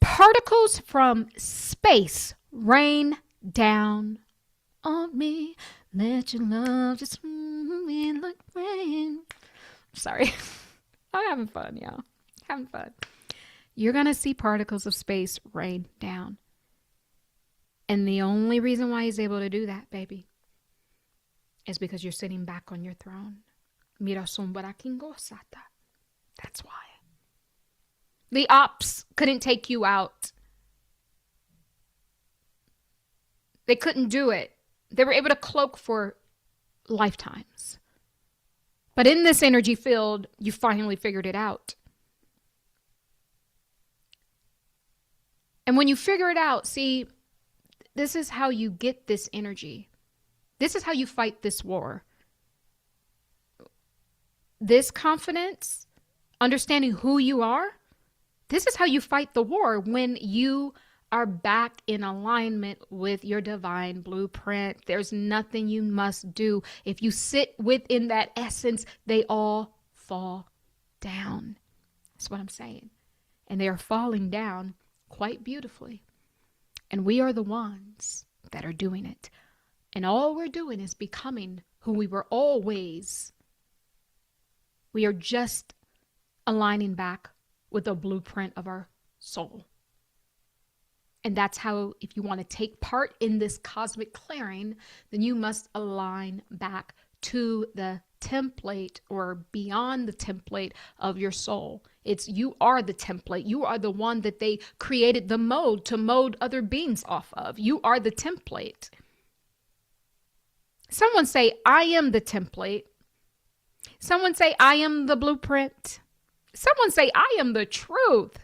Speaker 1: particles from space rain down on me. Let your love just in like rain. Sorry. I'm having fun, y'all. Having fun. You're going to see particles of space rain down. And the only reason why he's able to do that, baby, is because you're sitting back on your throne. Mira sombra kingosata. That's why. The ops couldn't take you out. They couldn't do it. They were able to cloak for lifetimes. But in this energy field, you finally figured it out. And when you figure it out, see, this is how you get this energy. This is how you fight this war. This confidence, understanding who you are, this is how you fight the war when you are back in alignment with your divine blueprint. There's nothing you must do. If you sit within that essence, they all fall down. That's what I'm saying. And they are falling down quite beautifully. And we are the ones that are doing it. And all we're doing is becoming who we were always. We are just aligning back with the blueprint of our soul. And that's how, if you want to take part in this cosmic clearing, then you must align back to the template or beyond the template of your soul. It's you are the template. You are the one that they created the mode to mode other beings off of. You are the template. Someone say, I am the template. Someone say, I am the blueprint. Someone say, I am the truth.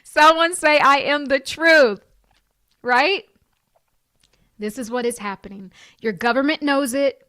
Speaker 1: Someone say, I am the truth. Right? This is what is happening. Your government knows it.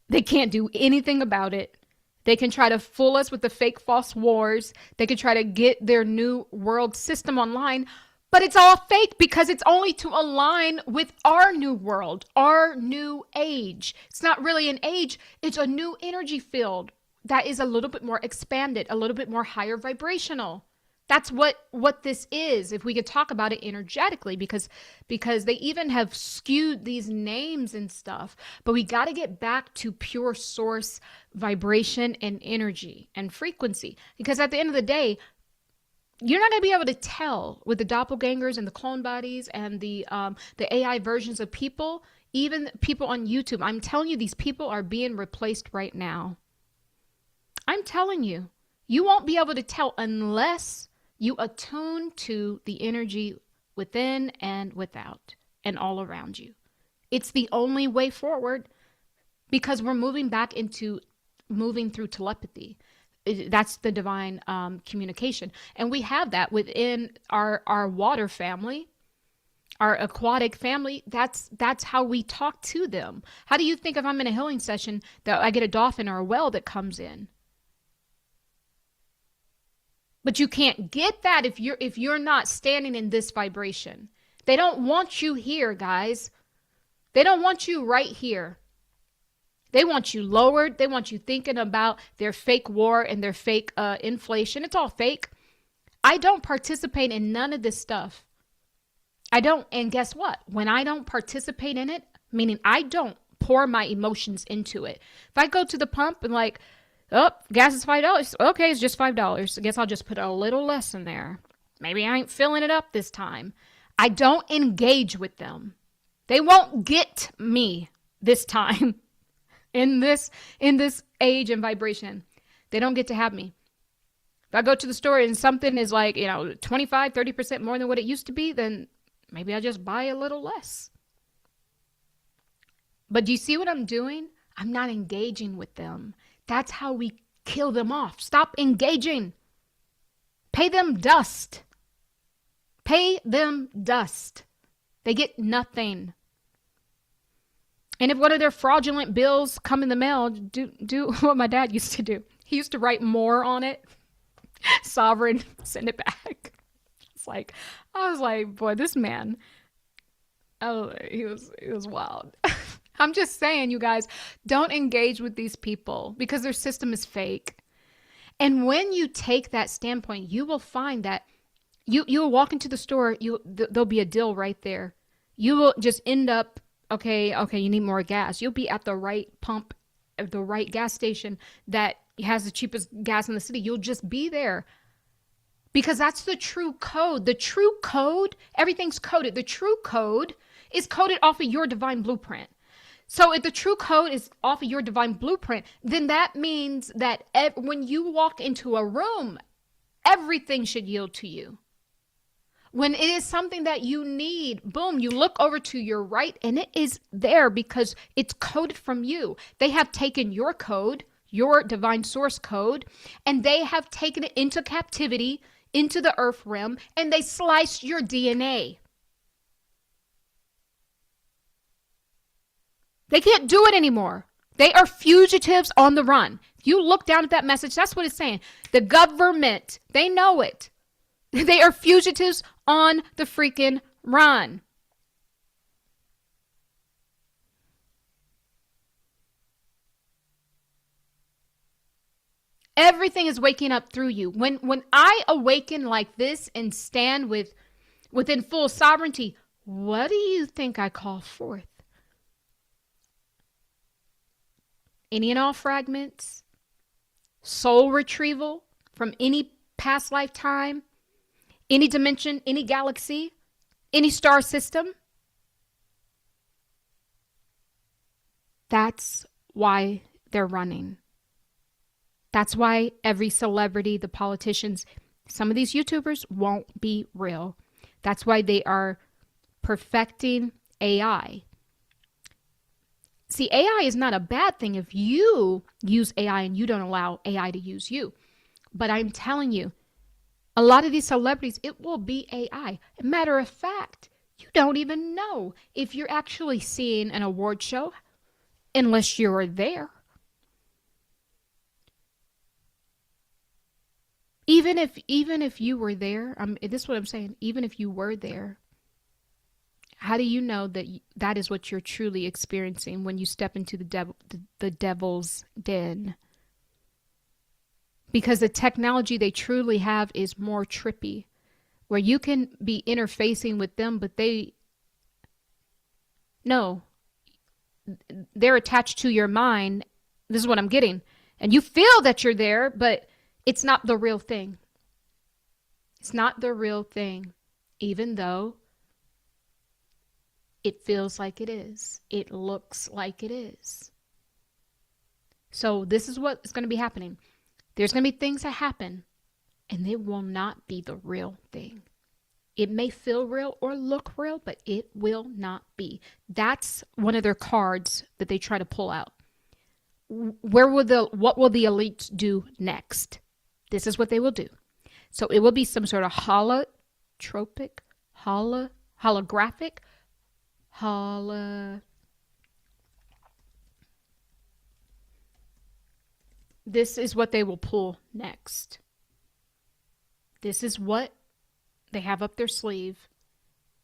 Speaker 1: They can't do anything about it. They can try to fool us with the fake false wars. They can try to get their new world system online, but it's all fake because it's only to align with our new world, our new age. It's not really an age. It's a new energy field that is a little bit more expanded, a little bit more higher vibrational. That's what this is, if we could talk about it energetically, because they even have skewed these names and stuff. But we got to get back to pure source vibration and energy and frequency. Because at the end of the day, you're not going to be able to tell with the doppelgangers and the clone bodies and the AI versions of people, even people on YouTube. I'm telling you, these people are being replaced right now. I'm telling you, you won't be able to tell unless you attune to the energy within and without and all around you. It's the only way forward, because we're moving back into moving through telepathy. That's the divine communication. And we have that within our water family, our aquatic family. That's how we talk to them. How do you think if I'm in a healing session that I get a dolphin or a whale that comes in? But you can't get that if you're not standing in this vibration. They don't want you here, guys. They don't want you right here. They want you lowered. They want you thinking about their fake war and their fake inflation. It's all fake. I don't participate in none of this stuff. I don't. And guess what? When I don't participate in it, meaning I don't pour my emotions into it. If I go to the pump and like, oh, gas is $5. Okay, it's just $5. I guess I'll just put a little less in there. Maybe I ain't filling it up this time. I don't engage with them. They won't get me this time in this age and vibration. They don't get to have me. If I go to the store and something is like, 25, 30% more than what it used to be, then maybe I just buy a little less. But do you see what I'm doing? I'm not engaging with them. That's how we kill them off. Stop engaging. Pay them dust. Pay them dust. They get nothing. And if one of their fraudulent bills come in the mail, do what my dad used to do. He used to write more on it. Sovereign, send it back. I was like, boy, this man, he was wild. I'm just saying, you guys, don't engage with these people because their system is fake. And when you take that standpoint, you will find that you'll walk into the store, there'll be a deal right there. You will just end up, okay, you need more gas. You'll be at the right pump, at the right gas station that has the cheapest gas in the city. You'll just be there because that's the true code. The true code, everything's coded. The true code is coded off of your divine blueprint. So if the true code is off of your divine blueprint, then that means that when you walk into a room, everything should yield to you. When it is something that you need, boom, you look over to your right and it is there because it's coded from you. They have taken your code, your divine source code, and they have taken it into captivity, into the earth realm, and they sliced your DNA. They can't do it anymore. They are fugitives on the run. If you look down at that message, that's what it's saying. The government, they know it. They are fugitives on the freaking run. Everything is waking up through you. When I awaken like this and stand within full sovereignty, what do you think I call forth? Any and all fragments, soul retrieval from any past lifetime, any dimension, any galaxy, any star system. That's why they're running. That's why every celebrity, the politicians, some of these YouTubers won't be real. That's why they are perfecting AI. See, AI is not a bad thing if you use AI and you don't allow AI to use you. But I'm telling you, a lot of these celebrities, it will be AI. Matter of fact, you don't even know if you're actually seeing an award show unless you're there. Even if you were there, this is what I'm saying. Even if you were there, how do you know that that is what you're truly experiencing when you step into the devil's den? Because the technology they truly have is more trippy, where you can be interfacing with them, but they're attached to your mind. This is what I'm getting. And you feel that you're there, but it's not the real thing. It's not the real thing, even though it feels like it is. It looks like it is. So this is what is going to be happening. There's going to be things that happen, and they will not be the real thing. It may feel real or look real, but it will not be. That's one of their cards that they try to pull out. What will the elites do next? This is what they will do. So it will be some sort of holographic. This is what they will pull next. This is what they have up their sleeve.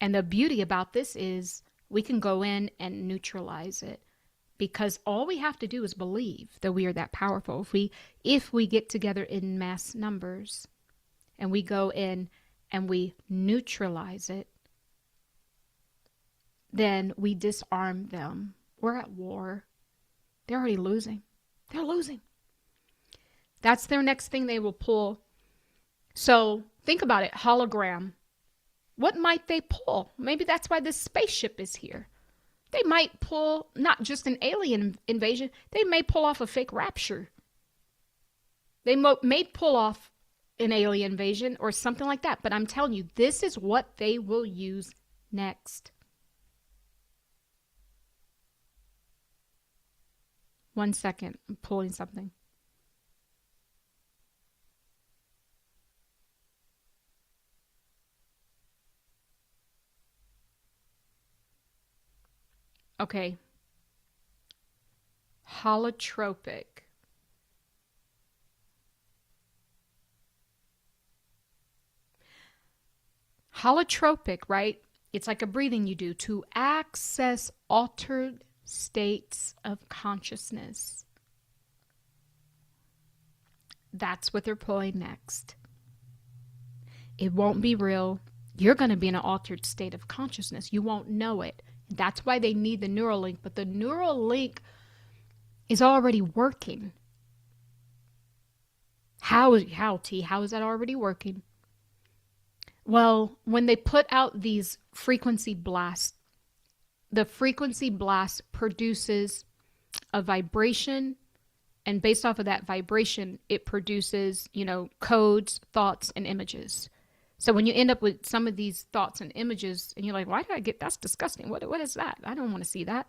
Speaker 1: And the beauty about this is we can go in and neutralize it. Because all we have to do is believe that we are that powerful. If we get together in mass numbers and we go in and we neutralize it, then we disarm them. We're at war. They're already losing. They're losing. That's their next thing they will pull. So think about it. Hologram. What might they pull? Maybe that's why this spaceship is here. They might pull not just an alien invasion. They may pull off a fake rapture. They may pull off an alien invasion or something like that. But I'm telling you, this is what they will use next. 1 second. I'm pulling something. Okay. Holotropic. Holotropic, right? It's like a breathing you do to access altered states of consciousness. That's what they're pulling next. It won't be real. You're going to be in an altered state of consciousness. You won't know it. That's why they need the neural link. But the neural link is already working. How is that already working? Well, when they put out these frequency blasts, the frequency blast produces a vibration, and based off of that vibration, it produces, codes, thoughts, and images. So when you end up with some of these thoughts and images, and you're like, why did I get, that's disgusting. What is that? I don't want to see that.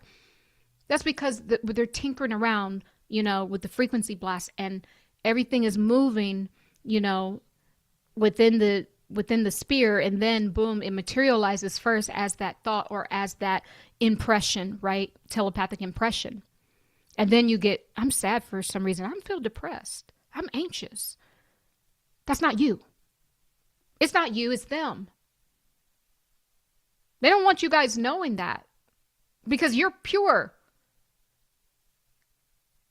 Speaker 1: That's because they're tinkering around, with the frequency blast, and everything is moving, within the sphere, and then boom, it materializes first as that thought or as that impression, right? Telepathic impression. And then you get, I'm sad for some reason. I feel depressed. I'm anxious. That's not you. It's not you, it's them. They don't want you guys knowing that because you're pure.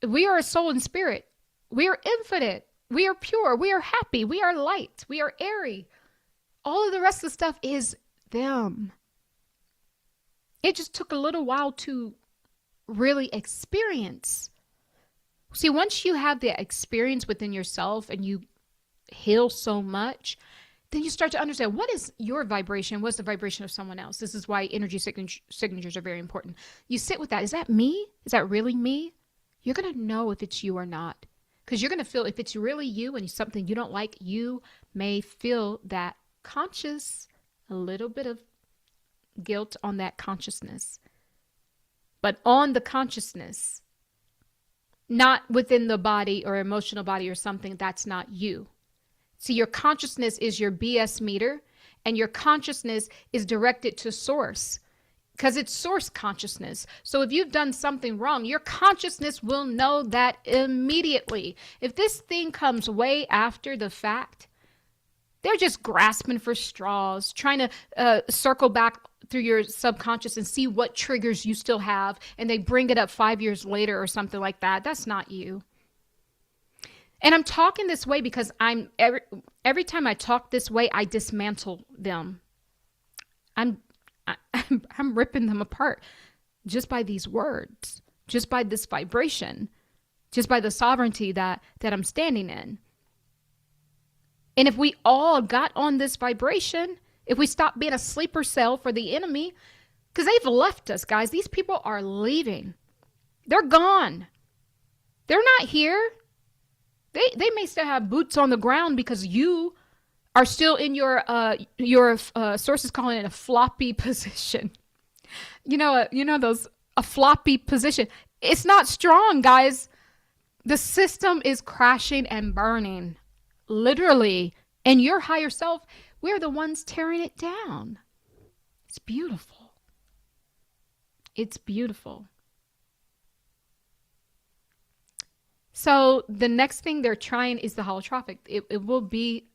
Speaker 1: We are a soul and spirit. We are infinite. We are pure. We are happy. We are light. We are airy. All of the rest of the stuff is them. It just took a little while to really experience. See, once you have the experience within yourself and you heal so much, then you start to understand what is your vibration, what's the vibration of someone else. This is why energy signatures are very important. You sit with that. Is that me? Is that really me? You're going to know if it's you or not. Because you're going to feel if it's really you and it's something you don't like, you may feel that conscious, a little bit of guilt on that consciousness. But on the consciousness, not within the body or emotional body or something, that's not you. See, your consciousness is your BS meter, and your consciousness is directed to source because it's source consciousness. So if you've done something wrong, your consciousness will know that immediately. If this thing comes way after the fact, they're just grasping for straws, trying to circle back through your subconscious and see what triggers you still have, and they bring it up 5 years later or something like that. That's not you. And I'm talking this way because every time I talk this way, I dismantle them. I'm ripping them apart just by these words, just by this vibration, just by the sovereignty that I'm standing in. And if we all got on this vibration, if we stop being a sleeper cell for the enemy, because they've left us, guys. These people are leaving. They're gone. They're not here. They may still have boots on the ground because you are still in your sources calling it a floppy position. You know those a floppy position. It's not strong, guys. The system is crashing and burning, literally. And your higher self, we're the ones tearing it down. It's beautiful. It's beautiful. So the next thing they're trying is the holotropic. It will be,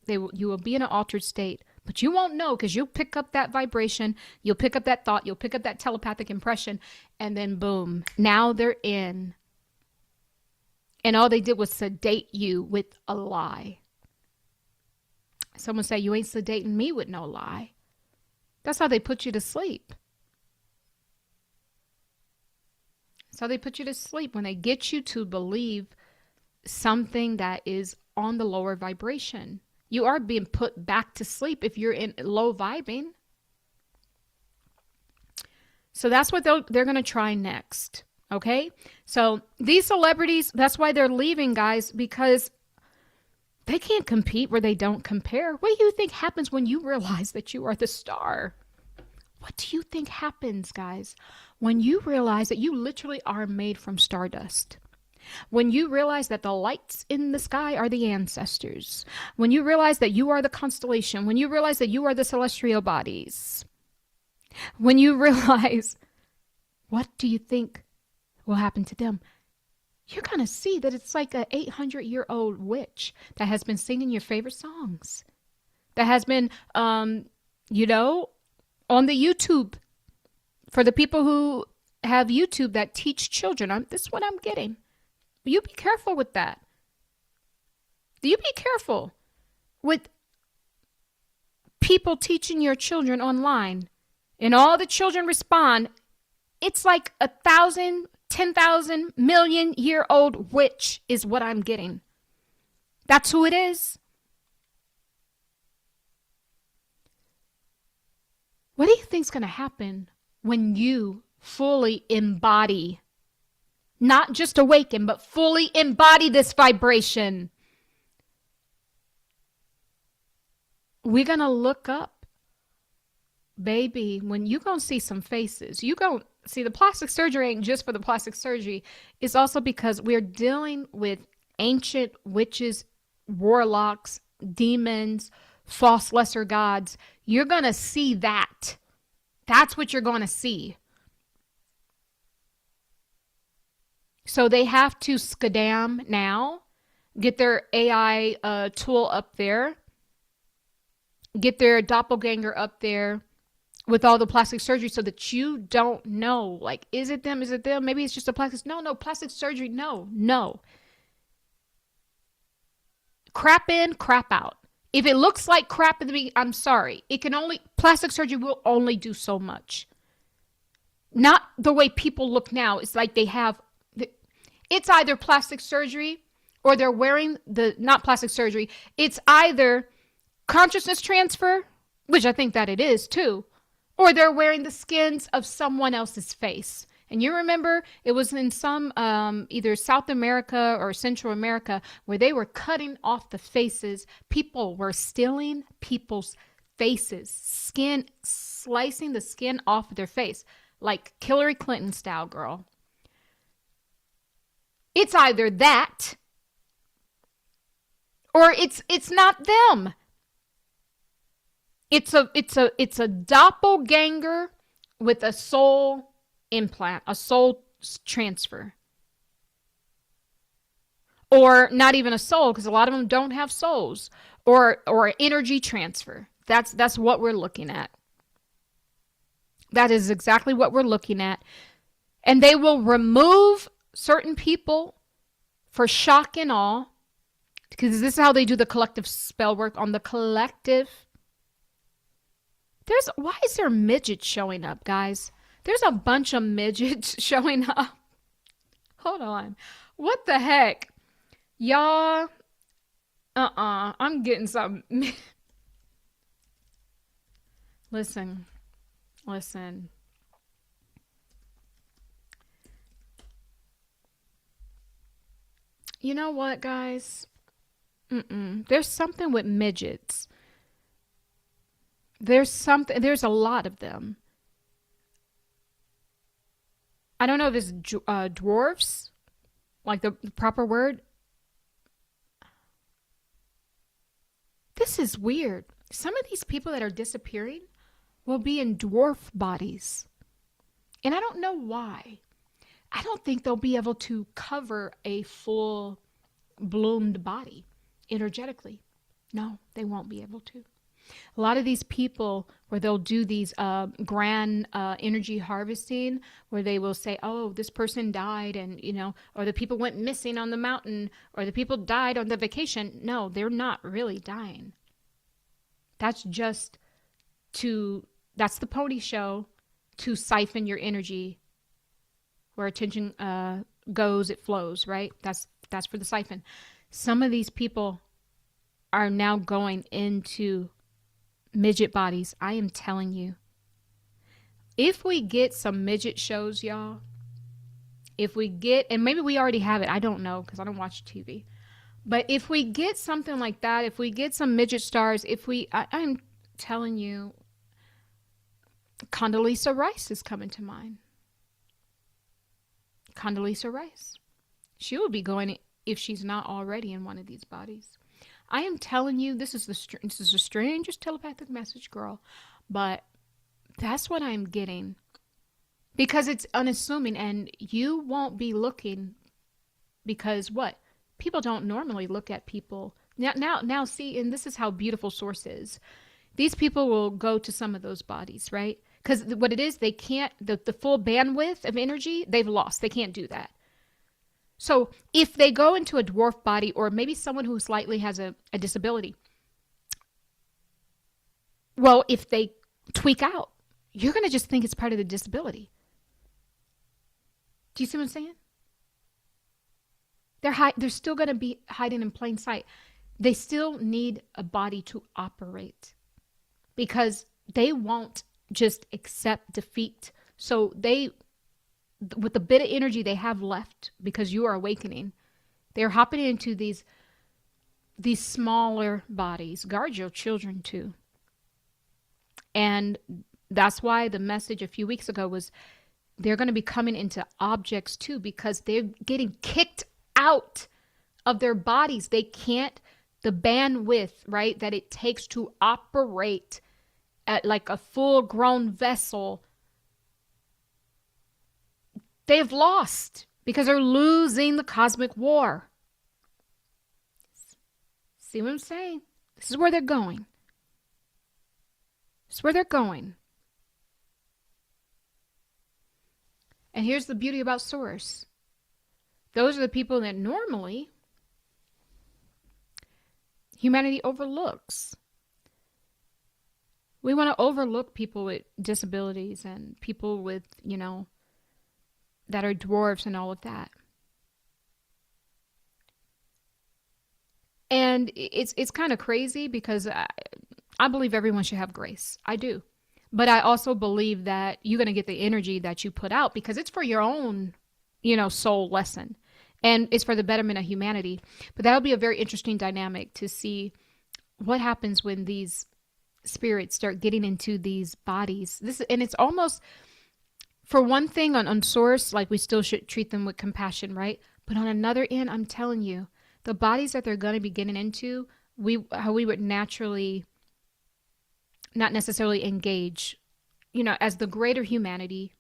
Speaker 1: you will be in an altered state, but you won't know because you'll pick up that vibration, you'll pick up that thought, you'll pick up that telepathic impression, and then boom, now they're in. And all they did was sedate you with a lie. Someone say, you ain't sedating me with no lie. That's how they put you to sleep. So they put you to sleep when they get you to believe something that is on the lower vibration. You are being put back to sleep if you're in low vibing. So that's what they're going to try next. Okay. So these celebrities, that's why they're leaving, guys, because they can't compete where they don't compare. What do you think happens when you realize that you are the star? What do you think happens, guys, when you realize that you literally are made from stardust? When you realize that the lights in the sky are the ancestors. When you realize that you are the constellation. When you realize that you are the celestial bodies. When you realize, what do you think will happen to them? You're going to see that it's like an 800-year-old witch that has been singing your favorite songs. That has been, on the YouTube, for the people who have YouTube that teach children. This is what I'm getting. You be careful with that. You be careful with people teaching your children online. And all the children respond. It's like 1,000, 10,000 million-year-old witch is what I'm getting. That's who it is. What do you think's going to happen when you fully embody, not just awaken, but fully embody this vibration? We're going to look up, baby, when you're going to see some faces. You're going to see the plastic surgery ain't just for the plastic surgery. It's also because we're dealing with ancient witches, warlocks, demons, false lesser gods. You're going to see that. That's what you're going to see. So they have to scadam now, get their AI tool up there, get their doppelganger up there with all the plastic surgery so that you don't know, like, is it them? Is it them? Maybe it's just a plastic. No, plastic surgery. No. Crap in, crap out. If it looks like crap in the beginning, I'm sorry. Plastic surgery will only do so much. Not the way people look now. It's like it's either plastic surgery or they're wearing not plastic surgery. It's either consciousness transfer, which I think that it is too, or they're wearing the skins of someone else's face. And you remember it was in some either South America or Central America where they were cutting off the faces. People were stealing people's faces, slicing the skin off of their face, like Hillary Clinton style, girl. It's either that or it's not them. It's a doppelganger with a soul implant, a soul transfer. Or not even a soul, because a lot of them don't have souls, or energy transfer. That's what we're looking at. That is exactly what we're looking at. And they will remove certain people for shock and awe, because this is how they do the collective spell work on the collective. Why is there midgets showing up, guys? There's a bunch of midgets showing up. Hold on. What the heck? Y'all, I'm getting something. Listen. You know what, guys? There's something with midgets. There's a lot of them. I don't know if it's dwarfs, like the proper word. This is weird. Some of these people that are disappearing will be in dwarf bodies. And I don't know why. I don't think they'll be able to cover a full bloomed body energetically. No, they won't be able to. A lot of these people where they'll do these grand energy harvesting, where they will say, oh, this person died, and, or the people went missing on the mountain, or the people died on the vacation. No, they're not really dying. That's that's the pony show to siphon your energy. Where attention goes, it flows, right? That's for the siphon. Some of these people are now going into midget bodies. I am telling you. If we get some midget shows, y'all, and maybe we already have it, I don't know, because I don't watch TV. But if we get something like that, if we get some midget stars, I'm telling you, Condoleezza Rice is coming to mind. Condoleezza Rice. She will be going, if she's not already, in one of these bodies. I am telling you, this is the strangest telepathic message, girl. But that's what I'm getting. Because it's unassuming, and you won't be looking, because what? People don't normally look at people. Now see, and this is how beautiful Source is. These people will go to some of those bodies, right? Because what it is, they can't, the full bandwidth of energy, they've lost. They can't do that. So if they go into a dwarf body, or maybe someone who slightly has a disability, well, if they tweak out, you're going to just think it's part of the disability. Do you see what I'm saying? They're still going to be hiding in plain sight. They still need a body to operate, because they won't just accept defeat. So with the bit of energy they have left, because you are awakening, they're hopping into these smaller bodies. Guard your children too. And that's why the message a few weeks ago was they're going to be coming into objects too, because they're getting kicked out of their bodies. They can't, the bandwidth, right, that it takes to operate at like a full grown vessel, they've lost, because they're losing the cosmic war. See what I'm saying? This is where they're going. It's where they're going. And here's the beauty about Source. Those are the people that normally humanity overlooks. We want to overlook people with disabilities and people with, that are dwarfs and all of that. And it's kind of crazy because I believe everyone should have grace. I do. But I also believe that you're going to get the energy that you put out because it's for your own, soul lesson. And it's for the betterment of humanity. But that'll be a very interesting dynamic to see what happens when these spirits start getting into these bodies. And it's almost, for one thing, on Source, like we still should treat them with compassion, right? But on another end, I'm telling you, the bodies that they're going to be getting into, how we would naturally not necessarily engage, as the greater humanity,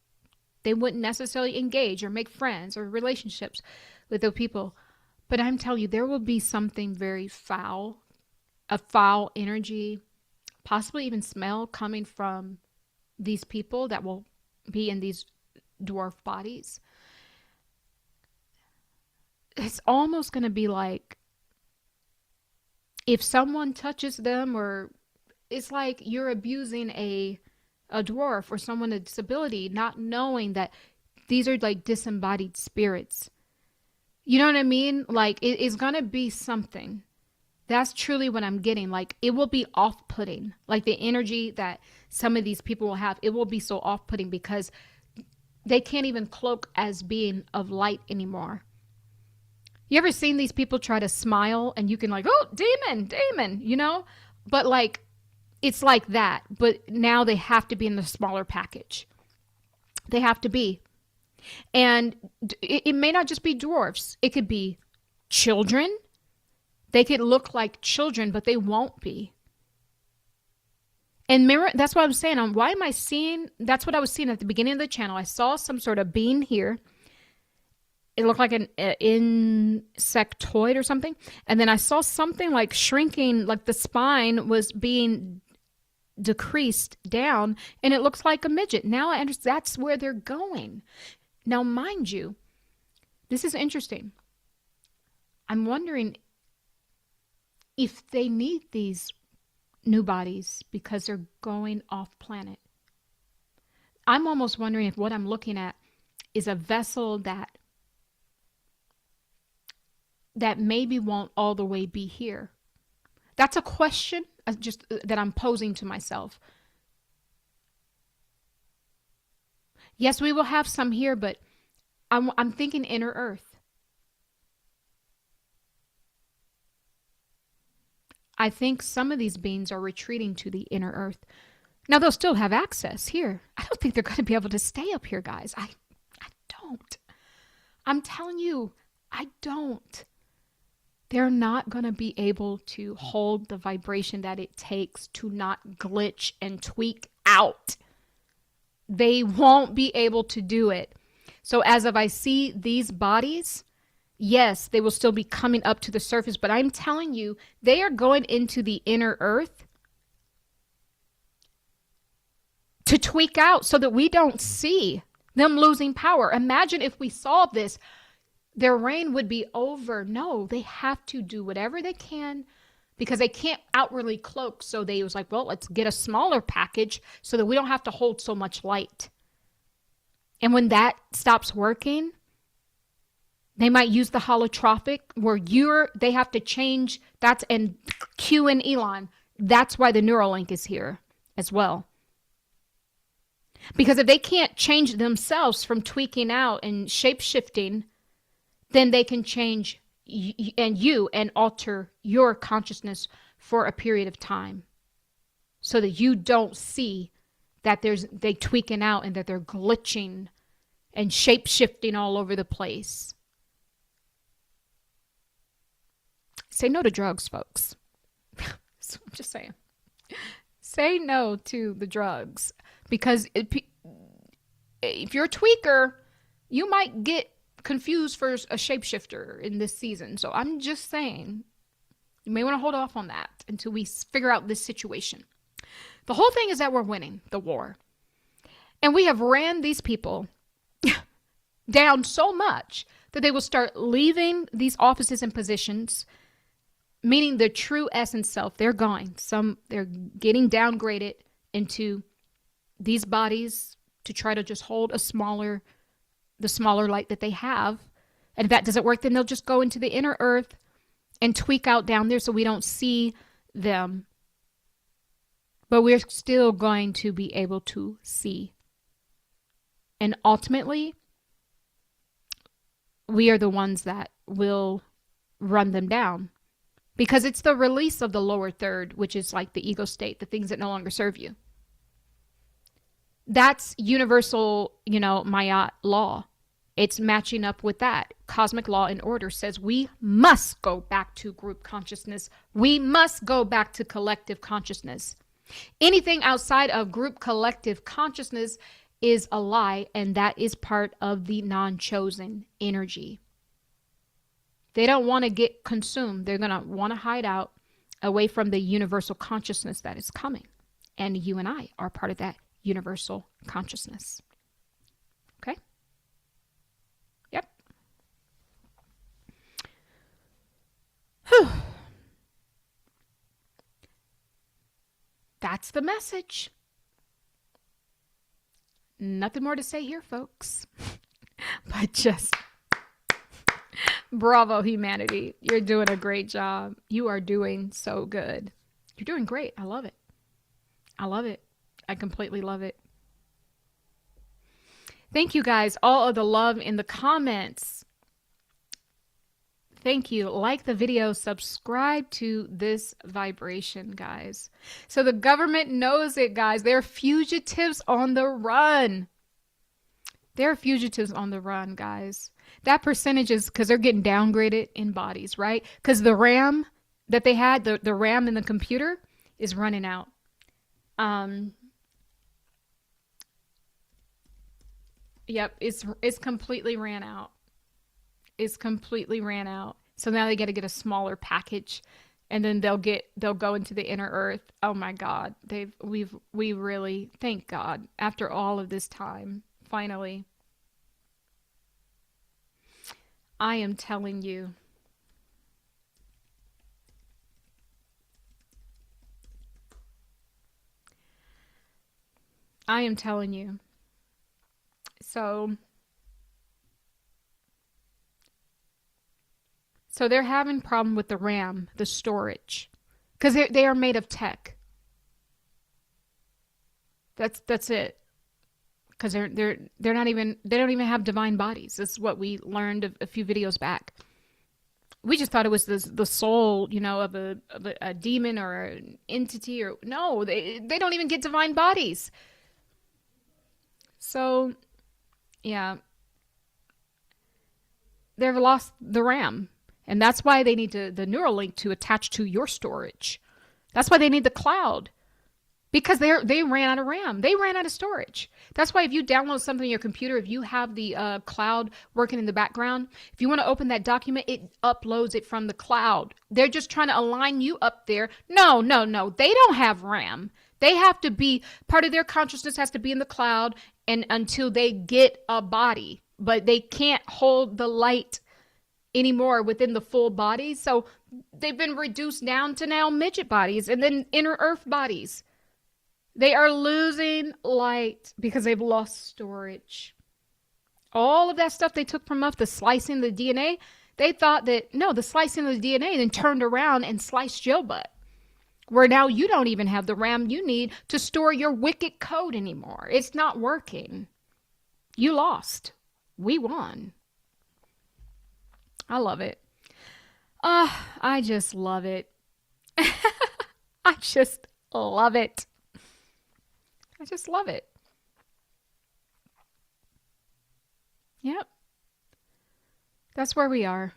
Speaker 1: they wouldn't necessarily engage or make friends or relationships with those people. But I'm telling you, there will be something very foul, a foul energy, possibly even smell coming from these people that will be in these dwarf bodies. It's almost going to be like if someone touches them, or it's like you're abusing a dwarf or someone with a disability, not knowing that these are like disembodied spirits. You know what I mean? Like it is going to be something. That's truly what I'm getting. Like it will be off-putting. Like the energy that some of these people will have, it will be so off-putting because they can't even cloak as being of light anymore. You ever seen these people try to smile and you can like, oh, demon, But like, it's like that. But now they have to be in the smaller package. They have to be. And it may not just be dwarfs. It could be children. They could look like children, but they won't be. And mirror, that's what I'm saying. Why am I seeing? That's what I was seeing at the beginning of the channel. I saw some sort of being here. It looked like an insectoid or something. And then I saw something like shrinking, like the spine was being decreased down, and it looks like a midget. Now I understand that's where they're going. Now, mind you, this is interesting. I'm wondering if they need these new bodies because they're going off planet. I'm almost wondering if what I'm looking at is a vessel that maybe won't all the way be here. That's a question just that I'm posing to myself. Yes, we will have some here, but I'm thinking inner Earth. I think some of these beings are retreating to the inner Earth. Now, they'll still have access here. I don't think they're going to be able to stay up here, guys. I don't. I'm telling you, I don't. They're not going to be able to hold the vibration that it takes to not glitch and tweak out. They won't be able to do it. So as of I see these bodies, yes, they will still be coming up to the surface, but I'm telling you, they are going into the inner Earth to tweak out so that we don't see them losing power. Imagine if we saw this. Their reign would be over. No, they have to do whatever they can because they can't outwardly cloak. So they was like, well, let's get a smaller package so that we don't have to hold so much light. And when that stops working, they might use the holotropic where they have to change. And Q and Elon. That's why the Neuralink is here as well. Because if they can't change themselves from tweaking out and shape-shifting, then they can change you and alter your consciousness for a period of time so that you don't see that they tweaking out and that they're glitching and shape-shifting all over the place. Say no to drugs, folks. So I'm just saying. Say no to the drugs because if you're a tweaker, you might get confused for a shapeshifter in this season. So I'm just saying, you may want to hold off on that until we figure out this situation. The whole thing is that we're winning the war. And we have ran these people down so much that they will start leaving these offices and positions, meaning the true essence self. They're going. They're getting downgraded into these bodies to try to just hold the smaller light that they have. And if that doesn't work, then they'll just go into the inner earth and tweak out down there so we don't see them. But we're still going to be able to see. And ultimately, we are the ones that will run them down. Because it's the release of the lower third, which is like the ego state, the things that no longer serve you. That's universal, Maya law. It's matching up with that. Cosmic law and order says we must go back to group consciousness. We must go back to collective consciousness. Anything outside of group collective consciousness is a lie, and that is part of the non-chosen energy. They don't want to get consumed. They're going to want to hide out away from the universal consciousness that is coming. And you and I are part of that universal consciousness. Okay? Yep. Whew. That's the message. Nothing more to say here, folks. But just bravo, humanity. You're doing a great job. You are doing so good. You're doing great. I love it. I love it. I completely love it. Thank you guys. All of the love in the comments. Thank you. Like the video, subscribe to this vibration, guys. So the government knows it, guys. They're fugitives on the run. They're fugitives on the run, guys. That percentage is because they're getting downgraded in bodies, right? Because the RAM that they had, the RAM in the computer is running out. Yep, it's completely ran out. Is completely ran out. So now they got to get a smaller package, and then they'll go into the inner earth. Oh my God. We really, thank God, after all of this time, finally. I am telling you. I am telling you. So they're having problem with the RAM, the storage, because they are made of tech. That's it. Because they don't even have divine bodies. That's what we learned a few videos back. We just thought it was the soul, of a demon or an entity, or no, they don't even get divine bodies. So, yeah, they've lost the RAM. And that's why they need the Neuralink to attach to your storage. That's why they need the cloud. Because they ran out of RAM. They ran out of storage. That's why if you download something on your computer, if you have the cloud working in the background, if you want to open that document, it uploads it from the cloud. They're just trying to align you up there. No. They don't have RAM. They have to be, part of their consciousness has to be in the cloud and until they get a body. But they can't hold the light anymore within the full body. So they've been reduced down to now midget bodies and then inner earth bodies. They are losing light because they've lost storage. All of that stuff they took from us, the slicing the DNA, they thought that, no, the slicing of the DNA then turned around and sliced your butt. Where now you don't even have the RAM you need to store your wicked code anymore. It's not working. You lost. We won. I love it. I just love it. I just love it. I just love it. Yep. That's where we are.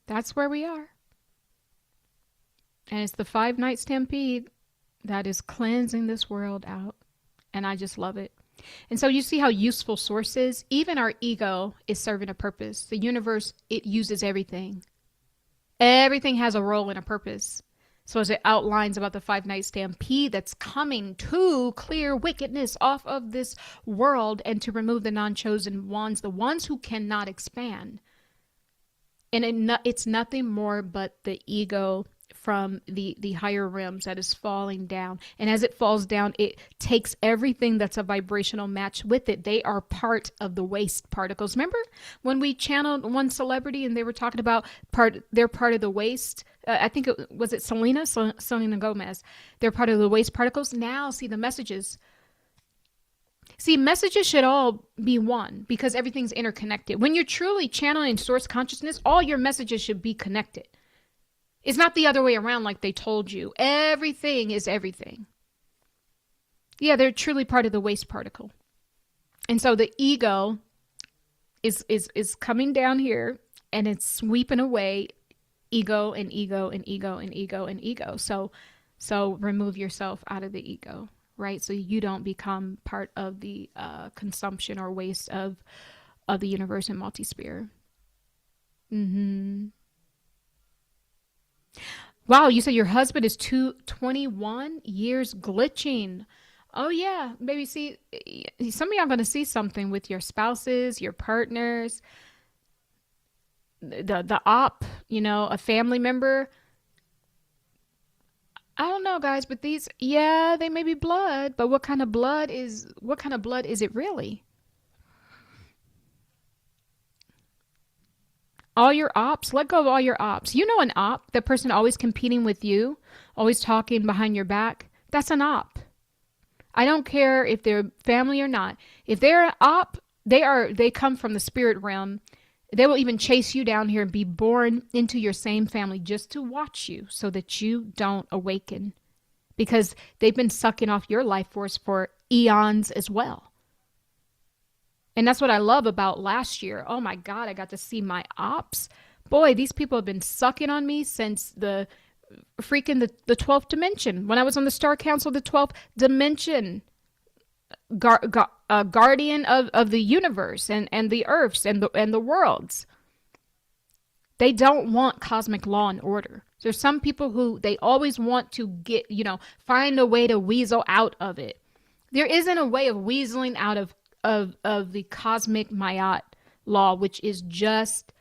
Speaker 1: That's where we are. And it's the 5-night stampede that is cleansing this world out. And I just love it. And so you see how useful source is. Even our ego is serving a purpose. The universe, it uses everything. Everything has a role and a purpose. So as it outlines about the 5-night stampede that's coming to clear wickedness off of this world and to remove the non-chosen ones, the ones who cannot expand. And it's nothing more but the ego from the higher realms that is falling down. And as it falls down, it takes everything that's a vibrational match with it. They are part of the waste particles. Remember when we channeled one celebrity and they were talking about they're part of the waste? I think it Selena Gomez. They're part of the waste particles. Now see the messages. See, messages should all be one because everything's interconnected. When you're truly channeling source consciousness, all your messages should be connected. It's not the other way around like they told you. Everything is everything. Yeah, they're truly part of the waste particle. And so the ego is coming down here and it's sweeping away ego and ego and ego and ego and ego. So remove yourself out of the ego, right? So you don't become part of the consumption or waste of the universe and multi-sphere. Wow, you said your husband is 21 years glitching. Oh yeah, maybe see, some of y'all going to see something with your spouses, your partners, the op, a family member. I don't know, guys, but these, yeah, they may be blood, but what kind of blood is it really? All your ops, let go of all your ops. You know an op, the person always competing with you, always talking behind your back. That's an op. I don't care if they're family or not. If they're an op, they come from the spirit realm. They will even chase you down here and be born into your same family just to watch you so that you don't awaken. Because they've been sucking off your life force for eons as well. And that's what I love about last year. Oh my God, I got to see my ops. Boy, these people have been sucking on me since the 12th dimension. When I was on the Star Council, the 12th dimension, guardian of the universe and the earths and the worlds. They don't want cosmic law and order. There's some people who they always want to get, find a way to weasel out of it. There isn't a way of weaseling out of the cosmic Mayat law, which is just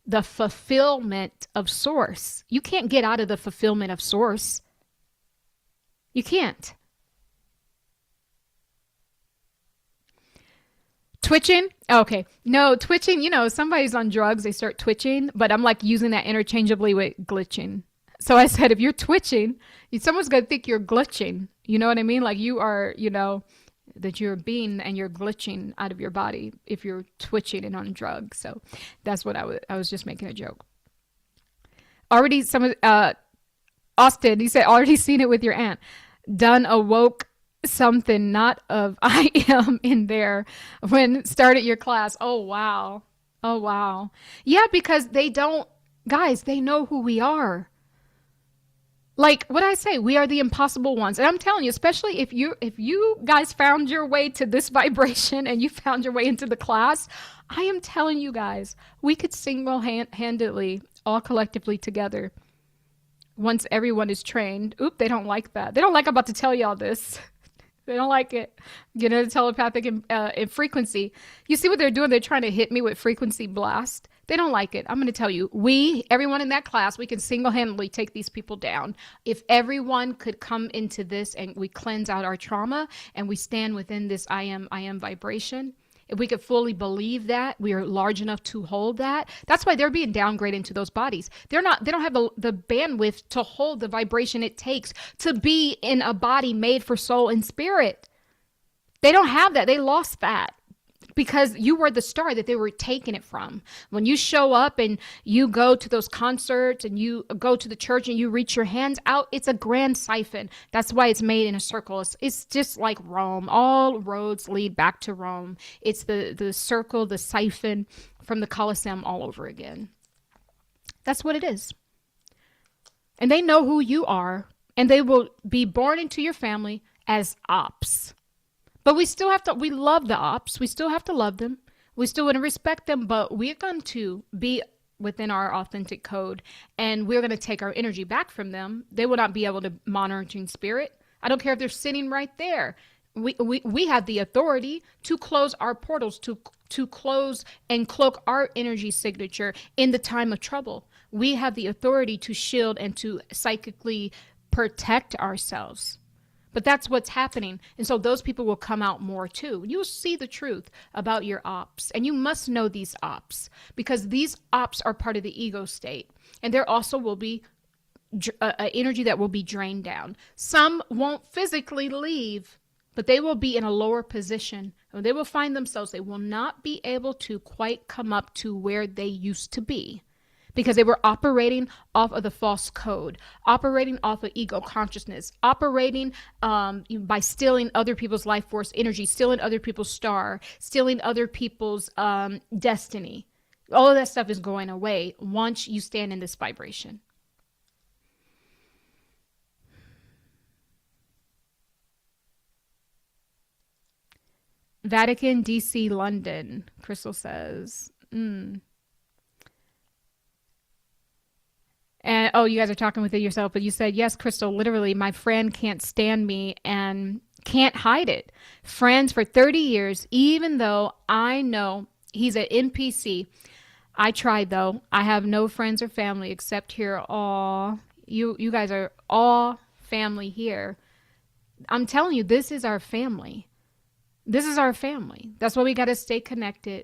Speaker 1: the fulfillment of source. You can't get out of the fulfillment of source. You can't. Twitching? Okay. No, twitching, somebody's on drugs, they start twitching, but I'm like using that interchangeably with glitching. So I said, if you're twitching, someone's going to think you're glitching. You know what I mean? Like you are, that you're a being and you're glitching out of your body if you're twitching and on drugs. So that's what I was just making a joke. Already Austin, he said, already seen it with your aunt. Done awoke something not of I am in there when started your class. Oh, wow. Oh, wow. Yeah, because they know who we are. Like what I say, we are the impossible ones. And I'm telling you, especially if you guys found your way to this vibration and you found your way into the class, I am telling you guys, we could single-handedly, all collectively together, once everyone is trained. Oop, they don't like that. They don't like I'm about to tell y'all this. They don't like it. Telepathic in frequency. You see what they're doing? They're trying to hit me with frequency blast. They don't like it. I'm going to tell you, everyone in that class, we can single-handedly take these people down. If everyone could come into this and we cleanse out our trauma and we stand within this I am vibration, if we could fully believe that we are large enough to hold that, that's why they're being downgraded into those bodies. They don't have the bandwidth to hold the vibration it takes to be in a body made for soul and spirit. They don't have that. They lost that. Because you were the star that they were taking it from. When you show up and you go to those concerts and you go to the church and you reach your hands out, it's a grand siphon. That's why it's made in a circle. It's just like Rome. All roads lead back to Rome. It's the circle, the siphon from the Colosseum all over again. That's what it is. And they know who you are, and they will be born into your family as ops. But we love the ops. We still have to love them. We still want to respect them, but we're going to be within our authentic code, and we're going to take our energy back from them. They will not be able to monitoring spirit. I don't care if they're sitting right there. We have the authority to close our portals, to close and cloak our energy signature in the time of trouble. We have the authority to shield and to psychically protect ourselves. But that's what's happening. And so those people will come out more too. You'll see the truth about your ops. And you must know these ops, because these ops are part of the ego state. And there also will be energy that will be drained down. Some won't physically leave, but they will be in a lower position. They will find themselves, they will not be able to quite come up to where they used to be, because they were operating off of the false code, operating off of ego consciousness, operating by stealing other people's life force energy, stealing other people's star, stealing other people's destiny. All of that stuff is going away once you stand in this vibration. Vatican, DC, London, Crystal says. And oh, you guys are talking with it yourself, but you said, yes, Crystal, literally, my friend can't stand me and can't hide it. Friends for 30 years, even though I know he's an NPC. I tried, though. I have no friends or family except here. All you guys are all family here. I'm telling you, this is our family. This is our family. That's why we got to stay connected.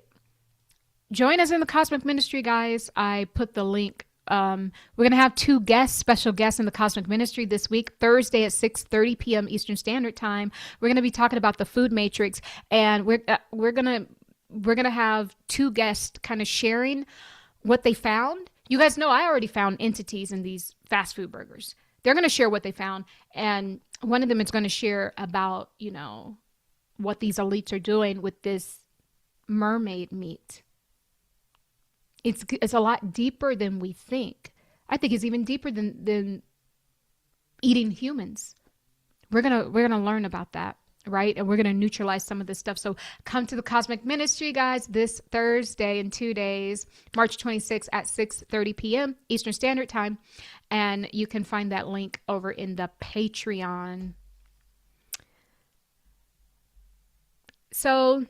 Speaker 1: Join us in the Cosmic Ministry, guys. I put the link. We're going to have 2 guests, special guests in the Cosmic Ministry this week, Thursday at 6:30 p.m. Eastern Standard Time. We're going to be talking about the food matrix, and we're going to have 2 guests kind of sharing what they found. You guys know I already found entities in these fast food burgers. They're going to share what they found, and one of them is going to share about, what these elites are doing with this mermaid meat. It's a lot deeper than we think. I think it's even deeper than eating humans. We're gonna learn about that, right? And we're gonna neutralize some of this stuff. So come to the Cosmic Ministry, guys, this Thursday in 2 days, March 26th at 6:30 p.m. Eastern Standard Time, and you can find that link over in the Patreon. So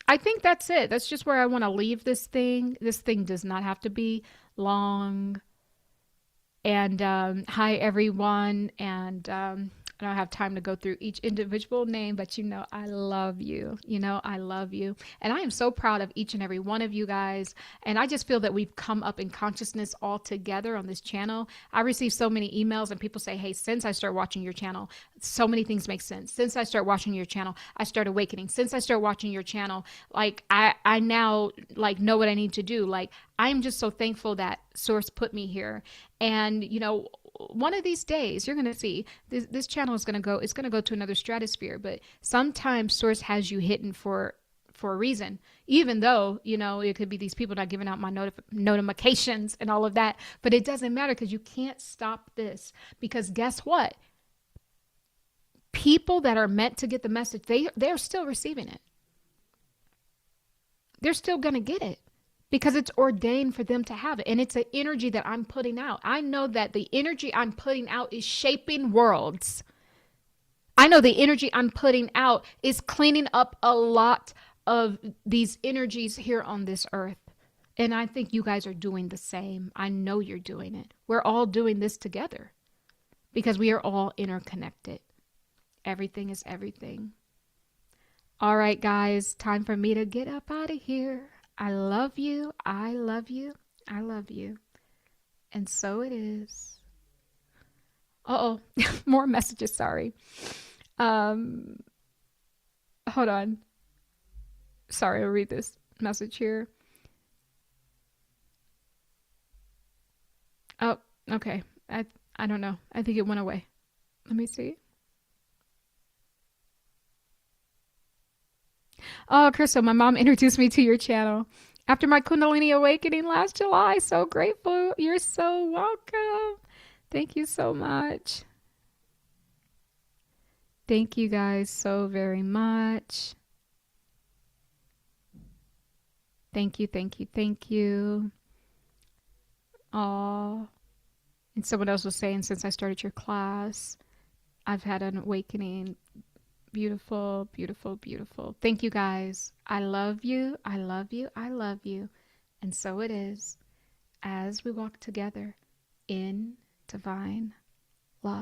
Speaker 1: I think that's it. That's just where I want to leave this thing. This thing does not have to be long. And hi, everyone. And I don't have time to go through each individual name, but I love you. I love you. And I am so proud of each and every one of you guys. And I just feel that we've come up in consciousness all together on this channel. I receive so many emails and people say, hey, since I start watching your channel, so many things make sense. Since I start watching your channel, I start awakening. Since I start watching your channel, I now know what I need to do. I'm just so thankful that Source put me here. And, one of these days you're going to see this channel is going to go, it's going to go to another stratosphere. But sometimes Source has you hidden for a reason, even though, it could be these people not giving out my notifications and all of that. But it doesn't matter, because you can't stop this. Because guess what? People that are meant to get the message, they're still receiving it. They're still going to get it, because it's ordained for them to have it. And it's an energy that I'm putting out. I know that the energy I'm putting out is shaping worlds. I know the energy I'm putting out is cleaning up a lot of these energies here on this earth. And I think you guys are doing the same. I know you're doing it. We're all doing this together, because we are all interconnected. Everything is everything. All right, guys, time for me to get up out of here. I love you. I love you. I love you. And so it is. Uh-oh. More messages. Sorry. Hold on. Sorry, I'll read this message here. Oh, okay. I don't know. I think it went away. Let me see. Oh, Crystal, my mom introduced me to your channel after my Kundalini awakening last July. So grateful. You're so welcome. Thank you so much. Thank you guys so very much. Thank you, thank you, thank you. Oh, and someone else was saying since I started your class, I've had an awakening. Beautiful, beautiful, beautiful. Thank you guys. I love you. I love you. I love you. And so it is as we walk together in divine